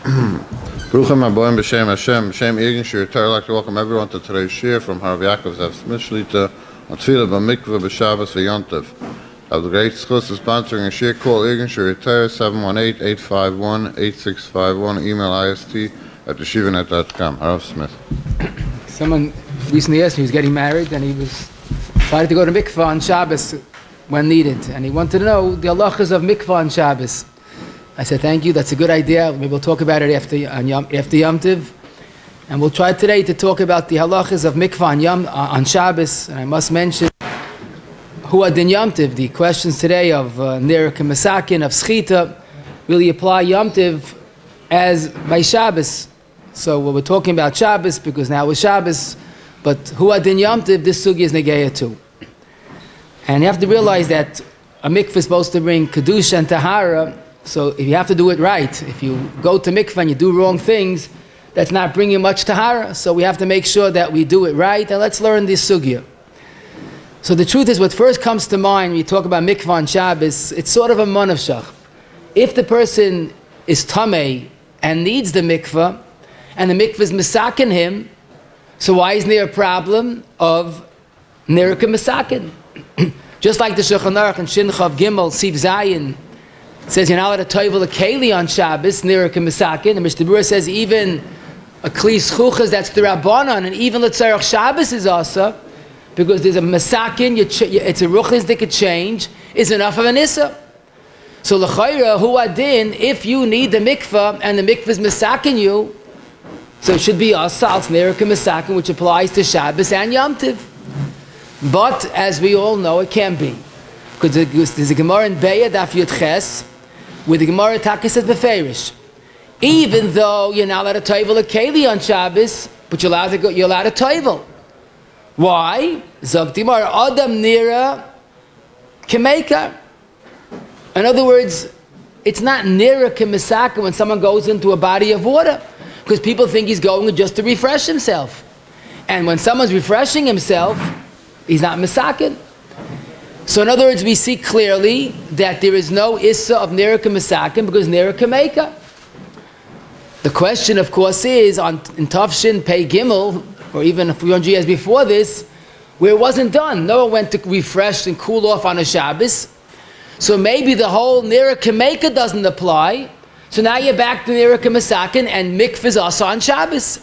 Bruchim Aboim B'Shem Hashem, B'Shem Egen Shir, I'd like to welcome everyone to today's shir from Rabbi Yakov Shlita on Tefillah Mikvah B'Shabbos V'Yontav. I have the great schus of sponsoring a shir call Egen Shir, 718-851-8651, email ist@yeshivanet.com. Harav Smith. Someone recently asked me, he was getting married and he was decided to go to Mikvah on Shabbos when needed, and he wanted to know the halachas of Mikvah on Shabbos. I said, thank you, that's a good idea. Maybe we'll talk about it after Yom Tiv. And we'll try today to talk about the halachas of Mikvah on Shabbos. And I must mention, Hu Adin Yom Tiv, the questions today of Nirah K'Masakin, of Schiita, really apply Yom Tiv as by Shabbos. So we're talking about Shabbos because now it's Shabbos, but Hu Adin Yom Tiv, this sugi is Negeya too. And you have to realize that a mikvah is supposed to bring Kedusha and Tahara. So if you have to do it right, if you go to mikvah and you do wrong things, that's not bringing much tahara. So we have to make sure that we do it right, and let's learn this sugya. So the truth is, what first comes to mind when you talk about mikvah on Shabbos, it's sort of a manavshach. If the person is tamei and needs the mikvah, and the mikvah is misakin him, so why isn't there a problem of nirka misakin? Just like the Shulchan Aruch and Shinchav Gimel Siv Zayin says you're not allowed to toivel a keli on Shabbos, Nirah K'Masakin. The Mishnah Berurah says even a kli schuchas, that's the Rabbanon, and even L'tzarech Shabbos is also, because there's a Masakin, it's a ruchas that could change, is enough of an issur. So l'chayra, hu adin, if you need the mikvah, and the mikvah is Masakin you, so it should be asal, Nirah K'Masakin, which applies to Shabbos and Yom Tiv. But, as we all know, it can be. Because there's a Gemara in Beya, Daf Yud Ches, where the Gemara Taka says beferish. Even though you're not allowed to toivel a keli on Shabbos, but you're allowed to toivel. Why? Zog Dimar Adam Nira Kemeka. In other words, it's not Nira Kemesaka when someone goes into a body of water, because people think he's going just to refresh himself. And when someone's refreshing himself, he's not Mesakin. So in other words, we see clearly that there is no issur of Nirah K'Masakin because Nirah K'Meika. The question, of course, is in Tavshin Pei Gimel, or even a few hundred years before this, where it wasn't done. No one went to refresh and cool off on a Shabbos. So maybe the whole Nirah K'Meika doesn't apply. So now you're back to Nirah K'Masakin and mikvah is also on Shabbos.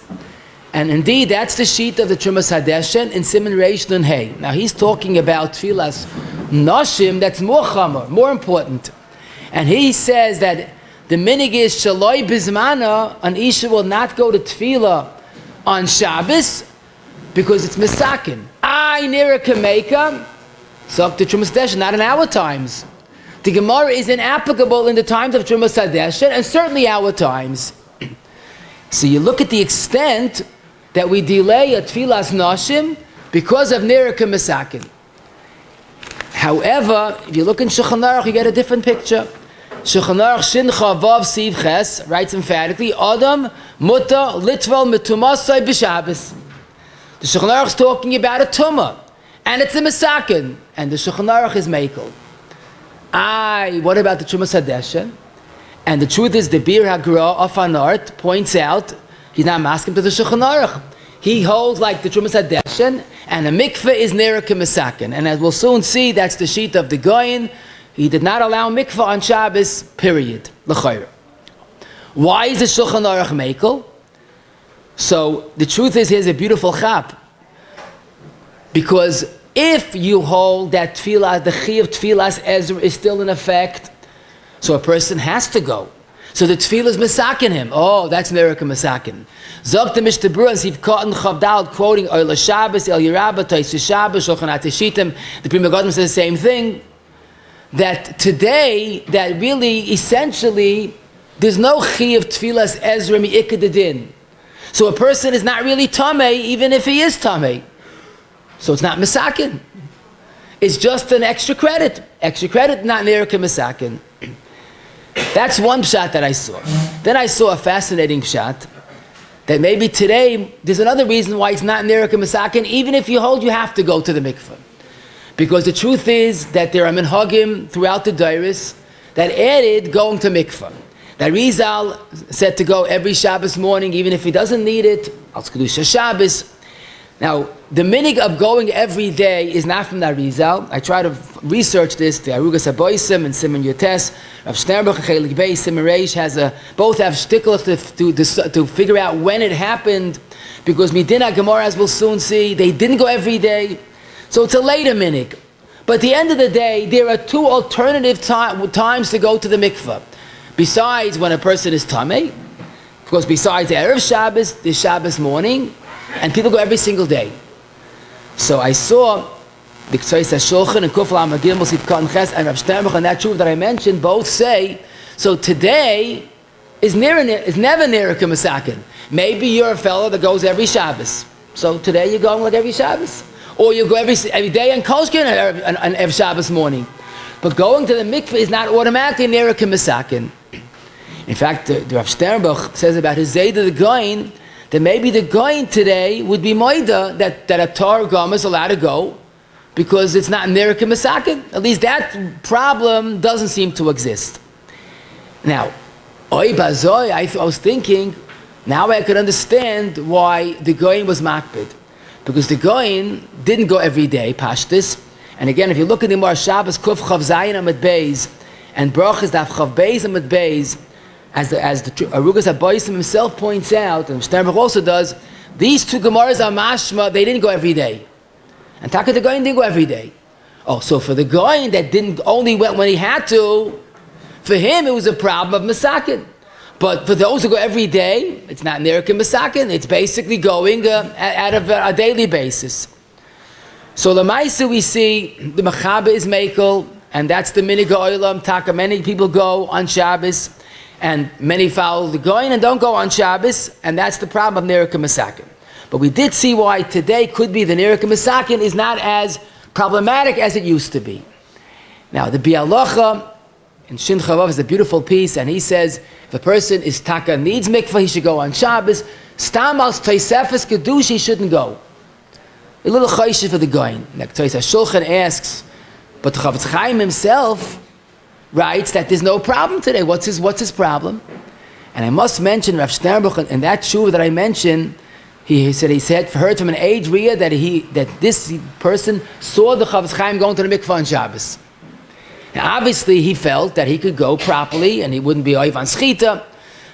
And indeed, that's the sheet of the Trumas Hadeshen in Siman Reish Nun Hey. Now he's talking about tefillas Nashim, that's more chamor, more important. And he says that the minhag is shaloi bizmana, an issur will not go to tefillah on Shabbos because it's misakin. Nirah K'Meika, so the Trumas Hadeshen, not in our times. The Gemara is inapplicable in the times of Trumas Hadeshen, and certainly our times. So you look at the extent that we delay a tefillas nashim because of Nirah K'Masakin. However, if you look in Shulchan Aruch, you get a different picture. Shulchan Aruch Shincha Vav Siv Ches writes emphatically, Adam Muta Litval Metumasai B'Shabbos. The Shulchan Aruch is talking about a tumah, and it's a Masakin, and the Shulchan Aruch is Mekel. What about the Trumas Hadeshen? And the truth is, the Bir Hagra of Anart points out, he's not masking to the Shulchan Aruch. He holds like the Trumas Hadeshen, and a mikveh is Nirah K'Masakin. And as we'll soon see, that's the sheet of the Goyin. He did not allow mikveh on Shabbos, period. L'chayr. Why is the Shulchan Aruch Mekel? So the truth is, here's a beautiful chap. Because if you hold that tefillah, the chi of tefillas Ezra is still in effect, so a person has to go. So the tefillah is misakin him. Oh, that's Nirah K'Masakin. Zog the Mishnah Berurah and Siv Cotton Chavdal quoting Oila Shabbos, El Yerabah, Taisa Shabbos, Shulchan Ateshitim. The Prima Godim says the same thing. That today, that really, essentially, there's no chi of tefillas Ezra mi'ikadadin. So a person is not really tamei, even if he is tamei. So it's not misakin. It's just an extra credit. Extra credit, not Nirah K'Masakin. That's one pshat that I saw. Then I saw a fascinating pshat that maybe today there's another reason why it's not Nirah K'Masakin, even if you hold you have to go to the mikveh. Because the truth is that there are minhagim throughout the dairis that added going to mikveh. The Arizal said to go every Shabbos morning, even if he doesn't need it. Als Kedusha Shabbos. Now, the minhag of going every day is not from the Arizal. I try to research this. The Arugas Aboisim and Simon Yotes, Rav Sternbuch and Chelik Bey, Simon Reish both have shtickles to figure out when it happened, because Midina Gemara, as we'll soon see, they didn't go every day. So it's a later minhag. But at the end of the day, there are two alternative times to go to the mikvah. Besides when a person is tamei, of course, besides the Erev Shabbos, the Shabbos morning, and people go every single day. So I saw the Ktsois HaShulchan and Kuf Lam HaGimel Sivkot Ches and Rav Sternbuch and that Shuv that I mentioned both say, so today is never near a Kemasakin. Maybe you're a fellow that goes every Shabbos. So today you're going like every Shabbos. Or you go every day on Kolshkin and every Shabbos morning. But going to the mikveh is not automatically near a Kemasakin. In fact, the Rav Sternbuch says about his Zayda the Goyin, that maybe the Goyin today would be Moida that a Tar Gam is allowed to go because it's not near a Kemasakin. At least that problem doesn't seem to exist. Now, Oy Bazoy, I was thinking, now I could understand why the Goyin was makbid. Because the Goyin didn't go every day, Pashtus. And again, if you look at the Mar Shabbos, Kuf Chav Zayin Amid Beis, and Brachas Daf Chav Beis Amid Beis, as the Arugas Aboisim himself points out, and Sternbuch also does, these two Gemaras are mashma, they didn't go every day. And Taka the Goyin didn't go every day. Oh, so for the Goyin that only went when he had to, for him it was a problem of Masakin. But for those who go every day, it's not Nerik and Masakin, it's basically going out of a daily basis. So Lamaisa we see the Mechaber is Mekel, and that's the minhag Olam. Taka, many people go on Shabbos, and many follow the Goyin and don't go on Shabbos, and that's the problem of Nerik and Masakin. But we did see why today could be the Nerik and Masakin is not as problematic as it used to be. Now the Bialocha in Shin Chavav is a beautiful piece, and he says if a person is Taka needs mikvah, he should go on Shabbos. Stam als Tosefes Kedush, he shouldn't go. A little chayshiv for the Goyin. Ktsois HaShulchan asks, but the Chavetz Chaim himself writes that there's no problem today. What's his problem? And I must mention Rav Sternbuch in that shuv that I mentioned. He heard from an age Riyah that this person saw the Chavetz Chaim going to the mikvah on Shabbos. Now obviously he felt that he could go properly and he wouldn't be oiv on schiita.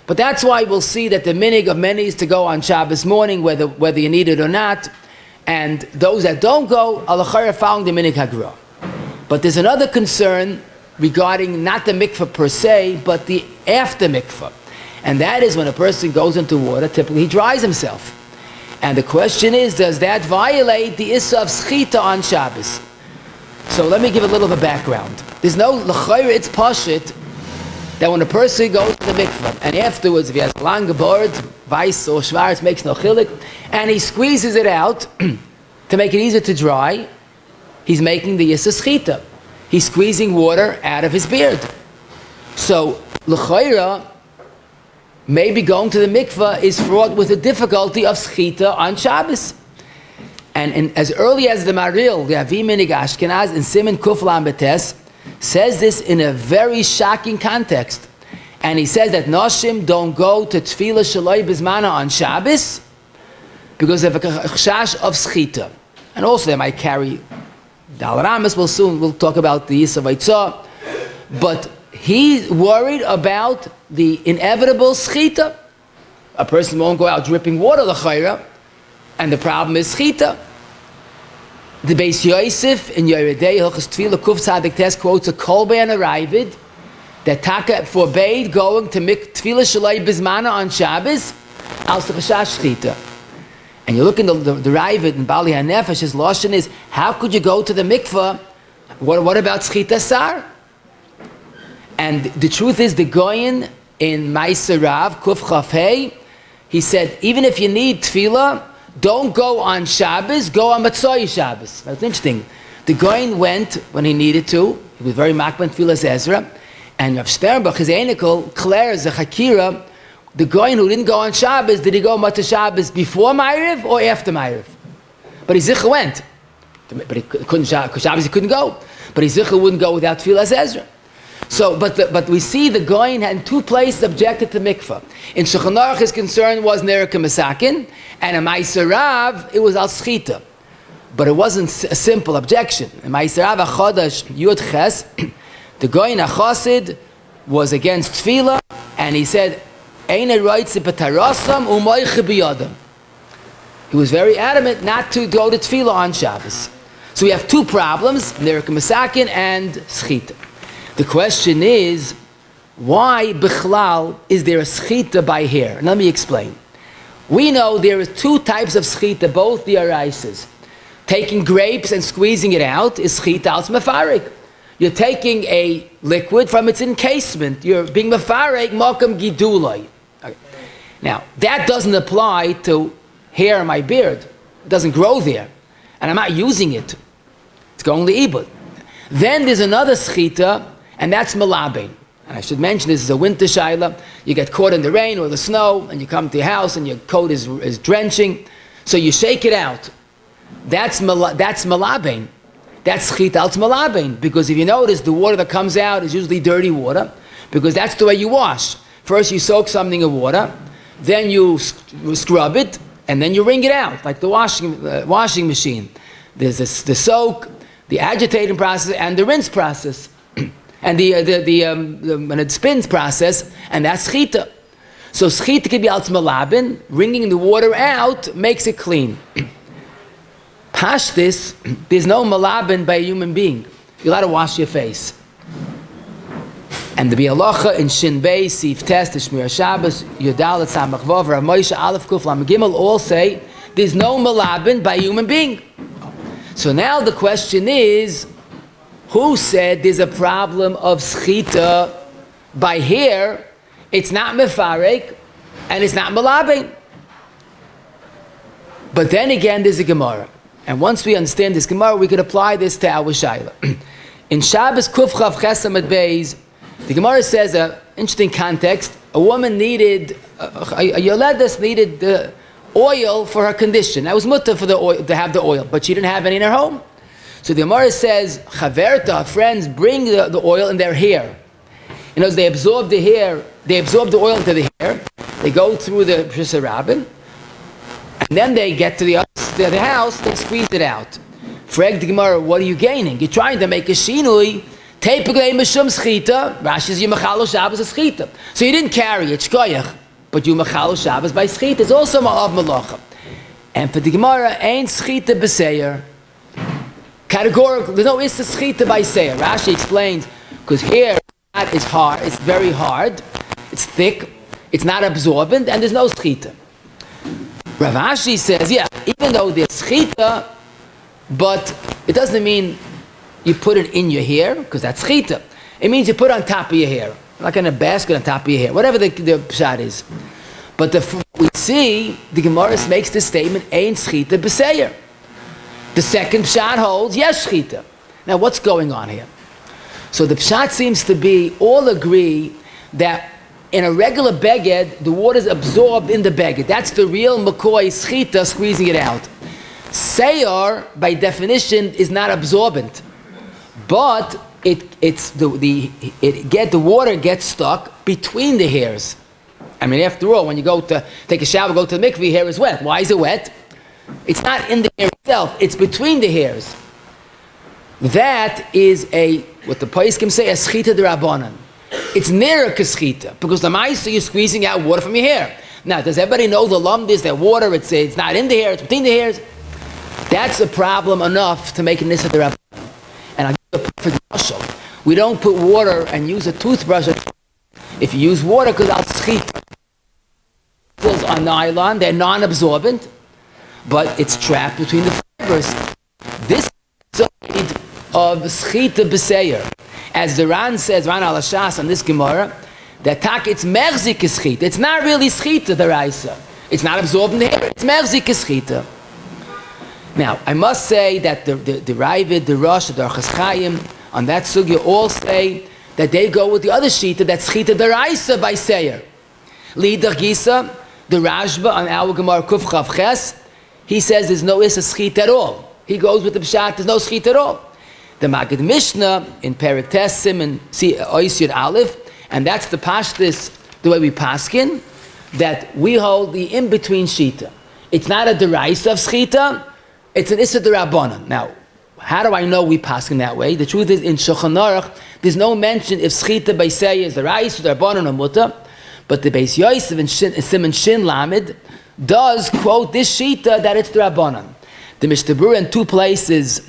But that's why we'll see that the minhag of many is to go on Shabbos morning, whether you need it or not. And those that don't go, alachara found the minhag hagra. But there's another concern regarding not the mikvah per se, but the after mikvah. And that is when a person goes into water, typically he dries himself. And the question is, does that violate the issur of schiita on Shabbos? So let me give a little of a background. There's no l'chayra, it's pashit, that when a person goes to the mikvah, and afterwards, if he has a long board, weiß or schwarz, makes no chilik, and he squeezes it out to make it easier to dry, he's making the issur schiita. He's squeezing water out of his beard. So, l'chayra, maybe going to the mikvah is fraught with the difficulty of schiita on Shabbos. And as early as the Maril, the Avi Minhag Ashkenaz, in Siman Kuf Lam Betes, says this in a very shocking context. And he says that Noshim don't go to Tefillah Shaloi Bizmana on Shabbos because of a chashash of schiita. And also they might carry Dal Ramas, we'll talk about the Yisrael Vaitzah. But he's worried about the inevitable schiita. A person won't go out dripping water, l'chayra, and the problem is schiita. The Beis Yosef in Yeridei Hilchos Tefillah Kuf Tzadik Tes quotes a kolbe and a ravid that Taka forbade going to Tefillah Shaloi Bizmana on Shabbos al Chashash Schiita. And you look in the ravid in Bali HaNefesh, his lashon is, how could you go to the mikvah? What about Schiita Sar? And the truth is, the Goyin in Ma'aser Rav Kuf Chafei, he said, even if you need tefillah, don't go on Shabbos, go on Matzoi Shabbos. That's interesting. The Goyin went when he needed to. He was very makban tefillas Ezra. And Rav Sternbuch, his anical, declares the Chakira, the Goyin who didn't go on Shabbos, did he go Matzoi Shabbos before Ma'ariv or after Ma'ariv? But his Zicha went. But he couldn't, Shabbos he couldn't go. But his Zicha wouldn't go without tefillas Ezra. So, but we see the Goyin had in two places objected to mikvah. In Shulchan Aruch, his concern was nera k'masakin, and in Ma'aser Rav, it was al sechita. But it wasn't a simple objection. In Ma'aser Rav HaChodesh Yud Ches, the Goyin HaChosid was against tefillah, and he said, "Eina roitze b'tarasam u'moiche b'yadam." He was very adamant not to go to tefillah on Shabbos. So we have two problems, nera k'masakin and sechita. The question is, why bichlal is there a sechita by hair? Let me explain. We know there are two types of sechita, both the araisas. Taking grapes and squeezing it out is sechita al mefarik. You're taking a liquid from its encasement. You're being mefarik makam gidulai. Okay. Now, that doesn't apply to hair in my beard. It doesn't grow there. And I'm not using it. It's going to ibud. Then there's another sechita, and that's malabein. And I should mention this is a winter shaila. You get caught in the rain or the snow, and you come to your house, and your coat is drenching. So you shake it out. That's malabein. That's sechita al malabein. Because if you notice, the water that comes out is usually dirty water, because that's the way you wash. First you soak something in water, then you scrub it, and then you wring it out, like the washing machine. There's the soak, the agitating process, and the rinse process. And the when it spins process, and that's sechita. So sechita can be al malabin, wringing the water out makes it clean. Pashtis, there's no malabin by a human being. You're allowed to wash your face. And the bialacha in Shin Bey, Sif Test, Shmir Shabbos, Yudal, Tzamach Vav, Rav Moshe, Aleph Kuf, Lam Gimel, all say there's no malabin by a human being. So now the question is, who said there's a problem of sechita by hair? It's not mefarek, and it's not malabin. But then again, there's a Gemara. And once we understand this Gemara, we could apply this to our Shaila. In Shabbos Kuf Chav Chesam Beis, the Gemara says an interesting context. A woman needed, a yoledes needed oil for her condition. That was mutter for the oil, to have the oil, but she didn't have any in her home. So the Gemara says, Chaverta, her friends, bring the oil in their hair. You know, they absorb the hair, they absorb the oil into the hair, they go through the Tishrei Rabin, and then they get to the house, they squeeze it out. Frag the Gemara, what are you gaining? You're trying to make a shinui, tepegei mishum schita, Rashi's yumachalo Shabbos is schita. So you didn't carry it, shkoyach, but yumachalo Shabbos by schita is also ma'av malacha. And for the Gemara, ain't schita b'seir. Categorical, there's no issur schita by seir. Rashi explains, because hair is hard, it's very hard, it's thick, it's not absorbent, and there's no schita. Rav Ashi says, yeah, even though there's schita, but it doesn't mean you put it in your hair, because that's schita. It means you put it on top of your hair, like in a basket on top of your hair, whatever the pshat is. But we see, the Gemara makes the statement, ein schita b'seir. The second pshat holds, yes, shechita. Now, what's going on here? So the pshat seems to be, all agree that in a regular beged, the water is absorbed in the beged. That's the real McCoy shechita, squeezing it out. Seir, by definition, is not absorbent, but the water gets stuck between the hairs. I mean, after all, when you go to take a shower, go to the mikveh, your hair is wet. Why is it wet? It's not in the hair itself, it's between the hairs. That is what the payos can say, a sechita d'Rabbanan. It's nera k'sechita, because the ma'aser you're squeezing out water from your hair. Now, does everybody know the lump is that water, it's not in the hair, it's between the hairs? That's a problem enough to make a nissa d'Rabbanan. And I'll give you a perfect mashal. We don't put water and use a toothbrush. If you use water, because I'll sechita. On nylon, they're non-absorbent, but it's trapped between the fibers. This side of sechita b'seir, as the Ran says, Ran al Hashas on this Gemara, that it's merzik sechita. It's not really sechita, the Raisa. It's not absorbed in the hair. It's merzik sechita. Now, I must say that the Ravid, the Rosh, the Orchos Chaim, on that sugya all say that they go with the other shita, that's sechita the Raisa by seir. Lider Gisa, the Rashba on our Gemara Kuf Chav Ches, he says there's no issur schita at all. He goes with the pshat, there's no schita at all. the Magid Mishnah in Perek Tessim and issur Aleph, and that's the pashtus, the way we paskin, that we hold the in-between shita. It's not a deraisa of sechita, it's an issur derabanan. Now, how do I know we paskin that way? The truth is, in Shulchan Aruch, there's no mention if sechita b'seya is deraisa, derabanan, or muta, but the Beis Yosef in Siman Shin Lamed does quote this shita that it's derabanan. The Mishnah Berurah in two places,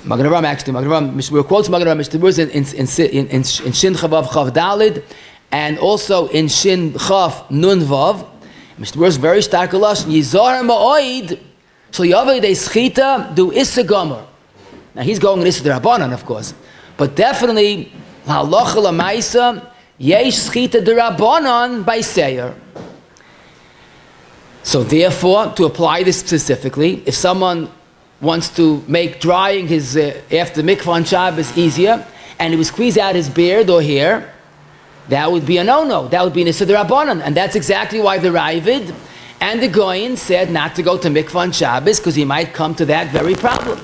Magen Avraham actually, Mishnah Berurah quotes Magen Avraham, Mishnah Berurah in Shin Chavav Chav Dalid, and also in Shin Chav Nun Vav. Mishnah Berurah is very stark lashon. Yizar ma'oid, so yavei de schita do issa gomer. Now he's going issa derabanan, of course, but definitely halacha lamaisa yesh schita derabanan by seir. So therefore, to apply this specifically, if someone wants to make drying his after mikvah on Shabbos easier, and he would squeeze out his beard or hair, that would be a no-no. That would be an issur derabanan, and that's exactly why the Ravid and the Goyin said not to go to mikvah on Shabbos, because he might come to that very problem.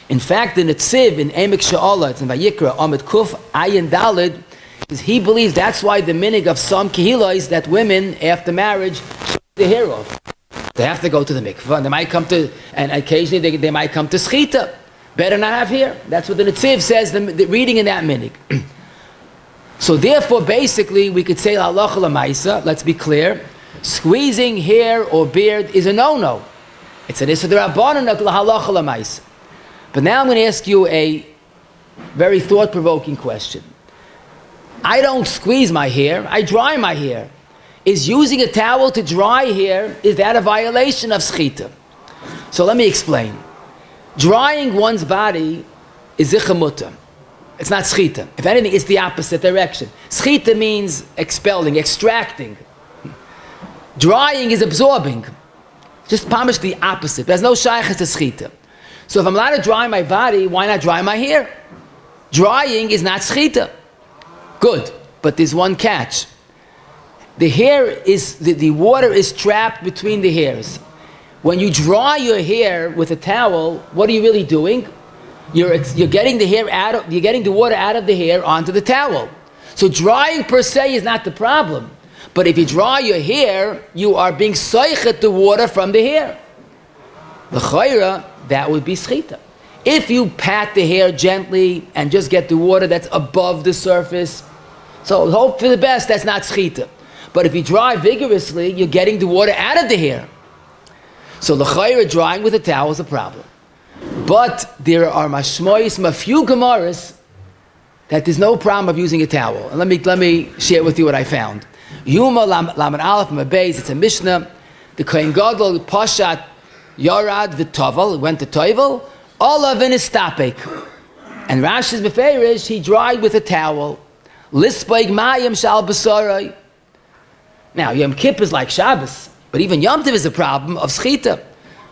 In fact, in Netziv, in Emek She'olah, it's in Vayikra, Amid Kuf, Ayin Dalid, he believes that's why the minhag of some kehillah is that women after marriage shave the hair off. They have to go to the mikvah, and they might come to, and occasionally they might come to sechita. Better not have hair. That's what the Netziv says, the reading in that minhag. So therefore, basically, we could say halacha l'maisa. Let's be clear: squeezing hair or beard is a no-no. It's an issur derabanan halacha l'maisa. But now I'm going to ask you a very thought-provoking question. I don't squeeze my hair; I dry my hair. Is using a towel to dry hair, is that a violation of sechita? So let me explain. Drying one's body is zicha muta. It's not sechita. If anything, it's the opposite direction. Sechita means expelling, extracting. Drying is absorbing. Just pamish the opposite. There's no shaychus to sechita. So if I'm allowed to dry my body, why not dry my hair? Drying is not sechita. Good, but there's one catch. The hair is, the water is trapped between the hairs. When you dry your hair with a towel, what are you really doing? You're getting the hair you're getting the water out of the hair onto the towel. So drying per se is not the problem. But if you dry your hair, you are being soichet the water from the hair. L'chayra, that would be sechita. If you pat the hair gently and just get the water that's above the surface, so hope for the best, that's not sechita. But if you dry vigorously, you're getting the water out of the hair. So l'chayra, drying with a towel is a problem. But there are mashmoyis, a few gemaras, that there's no problem of using a towel. And let me share with you what I found. Yuma Laman Aleph Mabeis, it's a Mishnah. The Kohen Gadol Pashat Yarad v'Tovel, went to Tovel, Olav in his stapek. And Rashi's Beferish, he dried with a towel. Lispaig Mayim Shal Basarai. Now, Yom Kippur is like Shabbos, but even Yom Tov is a problem of sechita.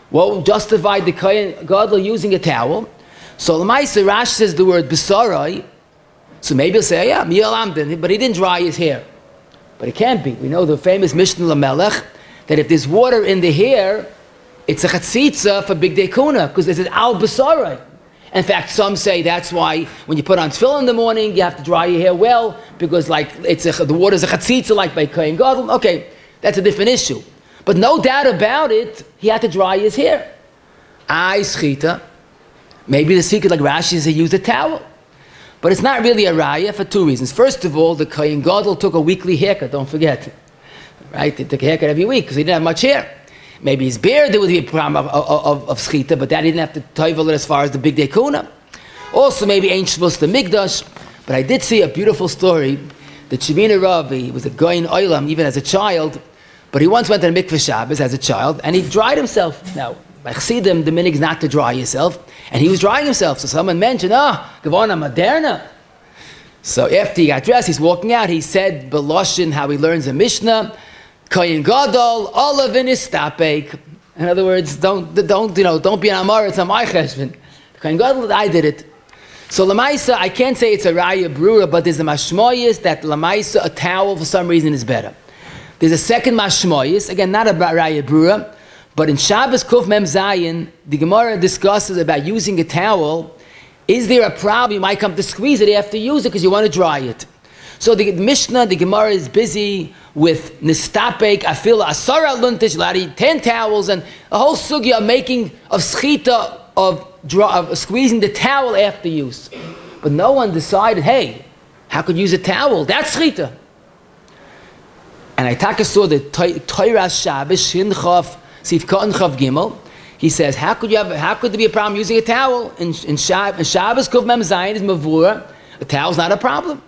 What justified the Kohen Gadol using a towel? So L'maisa Rashi says the word Basarai, so maybe he'll say, yeah, Miyal Amden, but he didn't dry his hair. But it can't be. We know the famous Mishnah Lamelech, that if there's water in the hair, it's a chatzitza for Big Day Kuna, because there's an al Basarai. In fact, some say that's why when you put on tefillin in the morning, you have to dry your hair well, because the water is a chatzitza like by Kohen Gadol. Okay, that's a different issue. But no doubt about it, he had to dry his hair. Sechita. Maybe the secret, like Rashi, is he used a towel. But it's not really a raya for two reasons. First of all, the Kohen Gadol took a weekly haircut, don't forget. Right? He took a haircut every week because he didn't have much hair. Maybe his beard, there would be a problem of sechita, but that he didn't have to toivel it as far as the Big Day Kuna. Also, maybe ain't Shavuos the Migdash. But I did see a beautiful story. The Shemina Rabbi was a Goyin Olam, even as a child, but he once went to the Mikvah Shabbos as a child, and he dried himself. Now, by Chassidim, the minhag is not to dry yourself, and he was drying himself. So someone mentioned, Gavona Moderna. So after he got dressed, he's walking out. He said, Beloshin, how he learns a Mishnah, Kohen Gadol, Olav in his stapek. In other words, don't be an Amar, it's a my cheshbon. Kohen Gadol, I did it. So Lamaisa, I can't say it's a Raya Brura, but there's a Mashmoyis that Lamaisa, a towel for some reason is better. There's a second Mashmoyis, again, not a Raya Brura, but in Shabbos Kuf Mem Zayin, the Gemara discusses about using a towel is there a problem? You might come to squeeze it after you use it because you want to dry it. So the Mishnah, the Gemara is busy with nistapek, afila, asara luntish, lari, 10 towels, and a whole sugya of schiita, of squeezing the towel after use. But no one decided, hey, how could you use a towel? That's schiita. And I saw the Torah Shabbos, Shin Chav, Sif Katan Chav Gimel. He says, how could there be a problem using a towel? In Shabbos, Kuv Mem Zayin is Mavura. A towel's not a problem.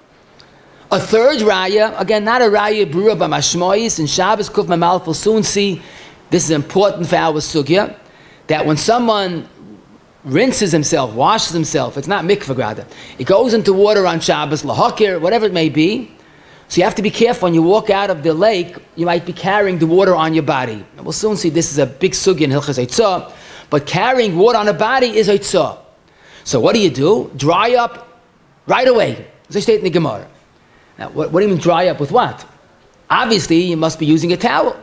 A third raya, again, not a raya brura by Mashmoyis, in Shabbos, Kuv Mem Aleph, we'll soon see, this is important for our sugya, that when someone rinses himself, washes himself, it's not mikvah grada, it goes into water on Shabbos, lahakir, whatever it may be, so you have to be careful when you walk out of the lake, you might be carrying the water on your body. And we'll soon see this is a big sugya in Hilchas Eitzah, but carrying water on a body is Eitzah. So what do? Dry up right away. As I state in the Gemara. Now, what do you mean dry up with what? Obviously, you must be using a towel.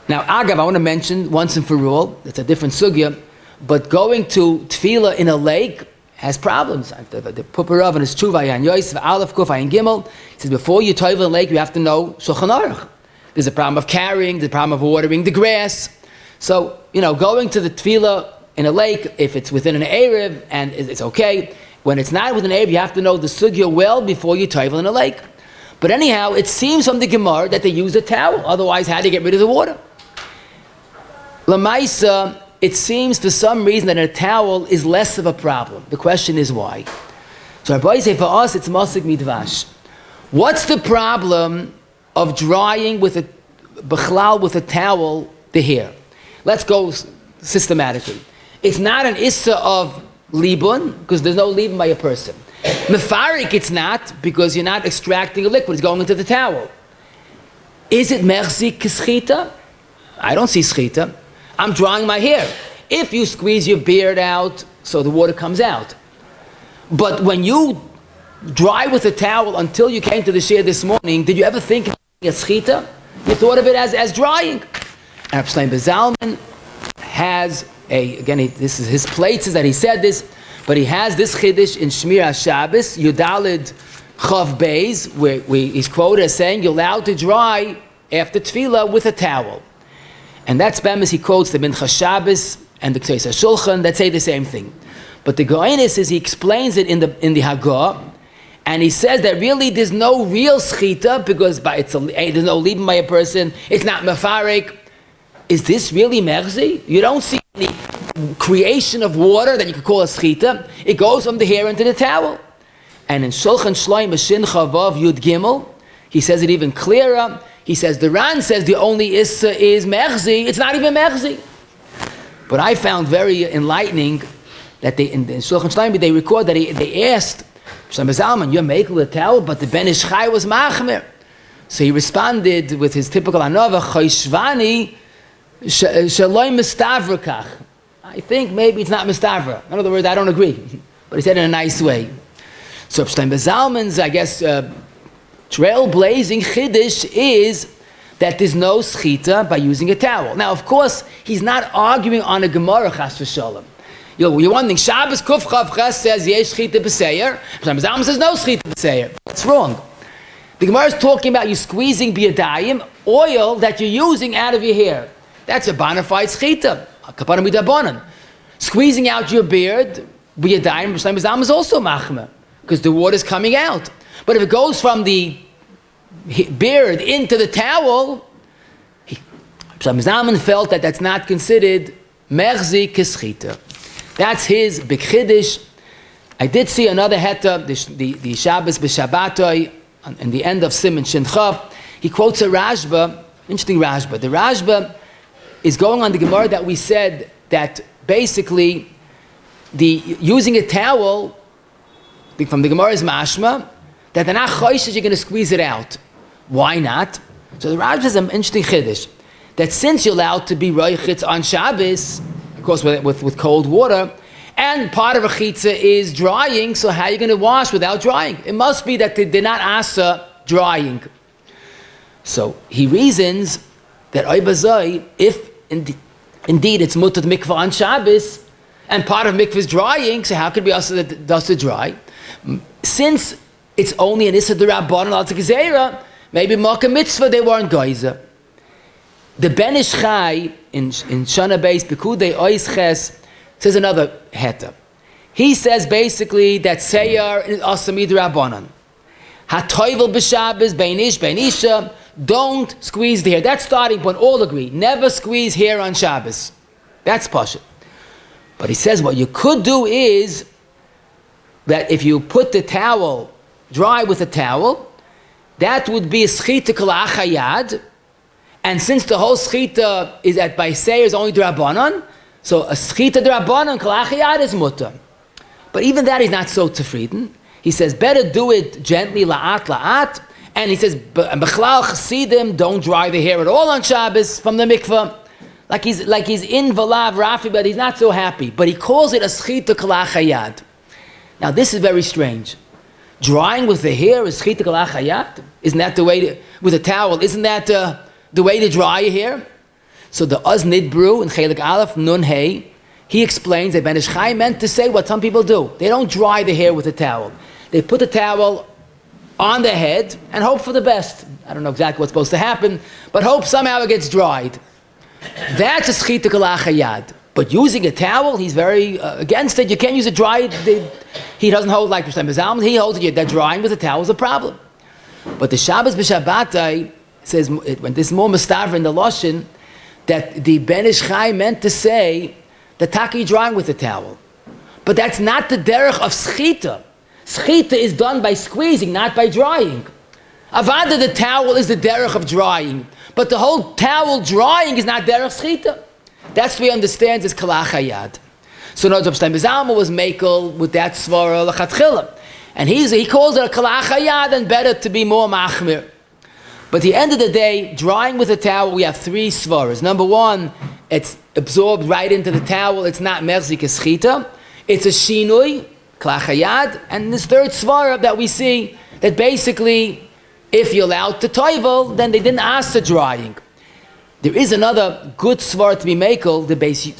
Now, Agav, I want to mention once and for all, it's a different sugya, but going to tefillah in a lake has problems. The Puparav and his Tshuva, Yan Yosef, Aleph, Kuf, Ayin Gimel, he says before you toivel in a lake, you have to know Shulchan Aruch. There's a problem of carrying, there's a problem of watering the grass. So, going to the tefillah in a lake, if it's within an Erev, and it's okay. When it's not within an Erev, you have to know the sugya well before you toivel in a lake. But anyhow, it seems from the Gemara that they use a towel. Otherwise, how do you get rid of the water? Lamaisa, it seems for some reason that a towel is less of a problem. The question is why. So Rabbi say for us it's masik midvash. What's the problem of drying with a towel the hair? Let's go systematically. It's not an issur of libun because there's no libun by a person. Mefarik it's not because you're not extracting a liquid, it's going into the towel. Is it merzik schiita? I don't see schiita. I'm drying my hair. If you squeeze your beard out, so the water comes out. But when you dry with a towel until you came to the shir this morning, did you ever think of a schiita? You thought of it as drying. And Rabbi Zalman has this is his plates that he said this, but he has this chiddush in Shmir HaShabbos, Yudalid Chav Beis, where he's quoted as saying, you're allowed to dry after tefillah with a towel. And that's Bemis, he quotes the Mincha Shabbos and the Ktesa Shulchan that say the same thing. But the Goinis is he explains it in the Hagah, and he says that really there's no real schiita because there's no leaving by a person, it's not mefarik. Is this really merzi? You don't see any creation of water that you could call a schiita. It goes from the hair into the towel. And in Shulchan Shloim Shin Chavav Yud Gimel, he says it even clearer. He says, the Ran says the only issur is merzi. It's not even merzi. But I found very enlightening that in Shulchan Shloim, they record that they asked, Shlomo Zalman, you're making a towel, but the Ben Ish Chai was machmer. So he responded with his typical anova, Choshvani, Shalom Mistavrakach. I think maybe it's not Mistavra. In other words, I don't agree. But he said it in a nice way. So Shlomo Zalman's, I guess, trailblazing chiddush is that there's no schiita by using a towel. Now, of course, he's not arguing on a Gemara chas v'shalom. You're wondering, Shabbos Kuf Chav Ches says yesh schiita b'seir. Shlomo Zalman says no schiita b'seir. That's wrong. The Gemara is talking about you squeezing biyadayim, oil that you're using out of your hair. That's a bona fide schiita. Kapanim midabonan. Squeezing out your beard, biyadayim, Shlomo Zalman is also machmer because the water's coming out. But if it goes from the beard into the towel, Shlomo Zalman felt that that's not considered merzi keschita. That's his big chiddush. I did see another heta, the Shabbos b'Shabbatoi, in the end of Siman Shin Chav. He quotes a Rashba, interesting Rashba. The Rashba is going on the Gemara that we said that basically using a towel from the Gemara is mashma, that they're not choishes, you're going to squeeze it out. Why not? So the Rashba has an interesting chiddush, that since you're allowed to be roichitz on Shabbos, of course with cold water, and part of a chitza is drying, so how are you going to wash without drying? It must be that they're not asa drying. So he reasons that if indeed it's mutat mikvah on Shabbos, And part of mikvah is drying, so how could it be also that does to dry? Since it's only an issur d'Rabbanan al gezerah, maybe Malka Mitzvah they weren't geyser. The Ben Ish Chai in Shana Beis Pekudei Ois Ches says another heta. He says basically that Seyar is also midrabanan. Hatoivel b'Shabbos bein ish bein isha. Don't squeeze the hair. That's starting point. All agree. Never squeeze hair on Shabbos. That's pashut. But he says what you could do is that if you put the towel dry with a towel, that would be a schiita kol achayad. And since the whole schiita is at by Seyar is only d'Rabbanan, so a schiita d'Rabbanan kol achayad is mutter. But even that is not so tefriden. He says better do it gently la'at la'at. And he says b'chlal chasidim don't dry the hair at all on Shabbos from the mikvah. Like he's in Valav Rafi, but he's not so happy. But he calls it a schita kol achayad. Now this is very strange. Drying with the hair is schita kol achayad? Isn't that the way to, with a towel? Isn't that the way to dry your hair? So the Oz Nidbru in Chelik Aleph Nun Hey, he explains that Ben Ish Chai meant to say what some people do. They don't dry the hair with a towel. They put the towel on the head and hope for the best. I don't know exactly what's supposed to happen, but hope somehow it gets dried. That's a schita kol achayad. But using a towel, he's very against it. You can't use it dry. He doesn't hold like Mr. Mizalman. He holds it that drying with a towel is a problem. But the Shabbos b'Shabbatai says, when this is more mustaver in the Lashon, that the Ben Ish Chai meant to say the taki drying with a towel. But that's not the derech of schita. Schita is done by squeezing, not by drying. Avada, the towel is the derech of drying. But the whole towel drying is not derech schita. That's what we understand as kol achayad. So Noah Stein Bezalma was makel with that svara lechatchila. And he calls it a kol achayad and better to be more machmir. But at the end of the day, drying with a towel, we have three svaras. Number one, it's absorbed right into the towel. It's not merzik schita. It's a shinui, kol achayad. And this third svara that we see, that basically, if you're allowed to toivel, then they didn't ask for drying. There is another good svara to be makel.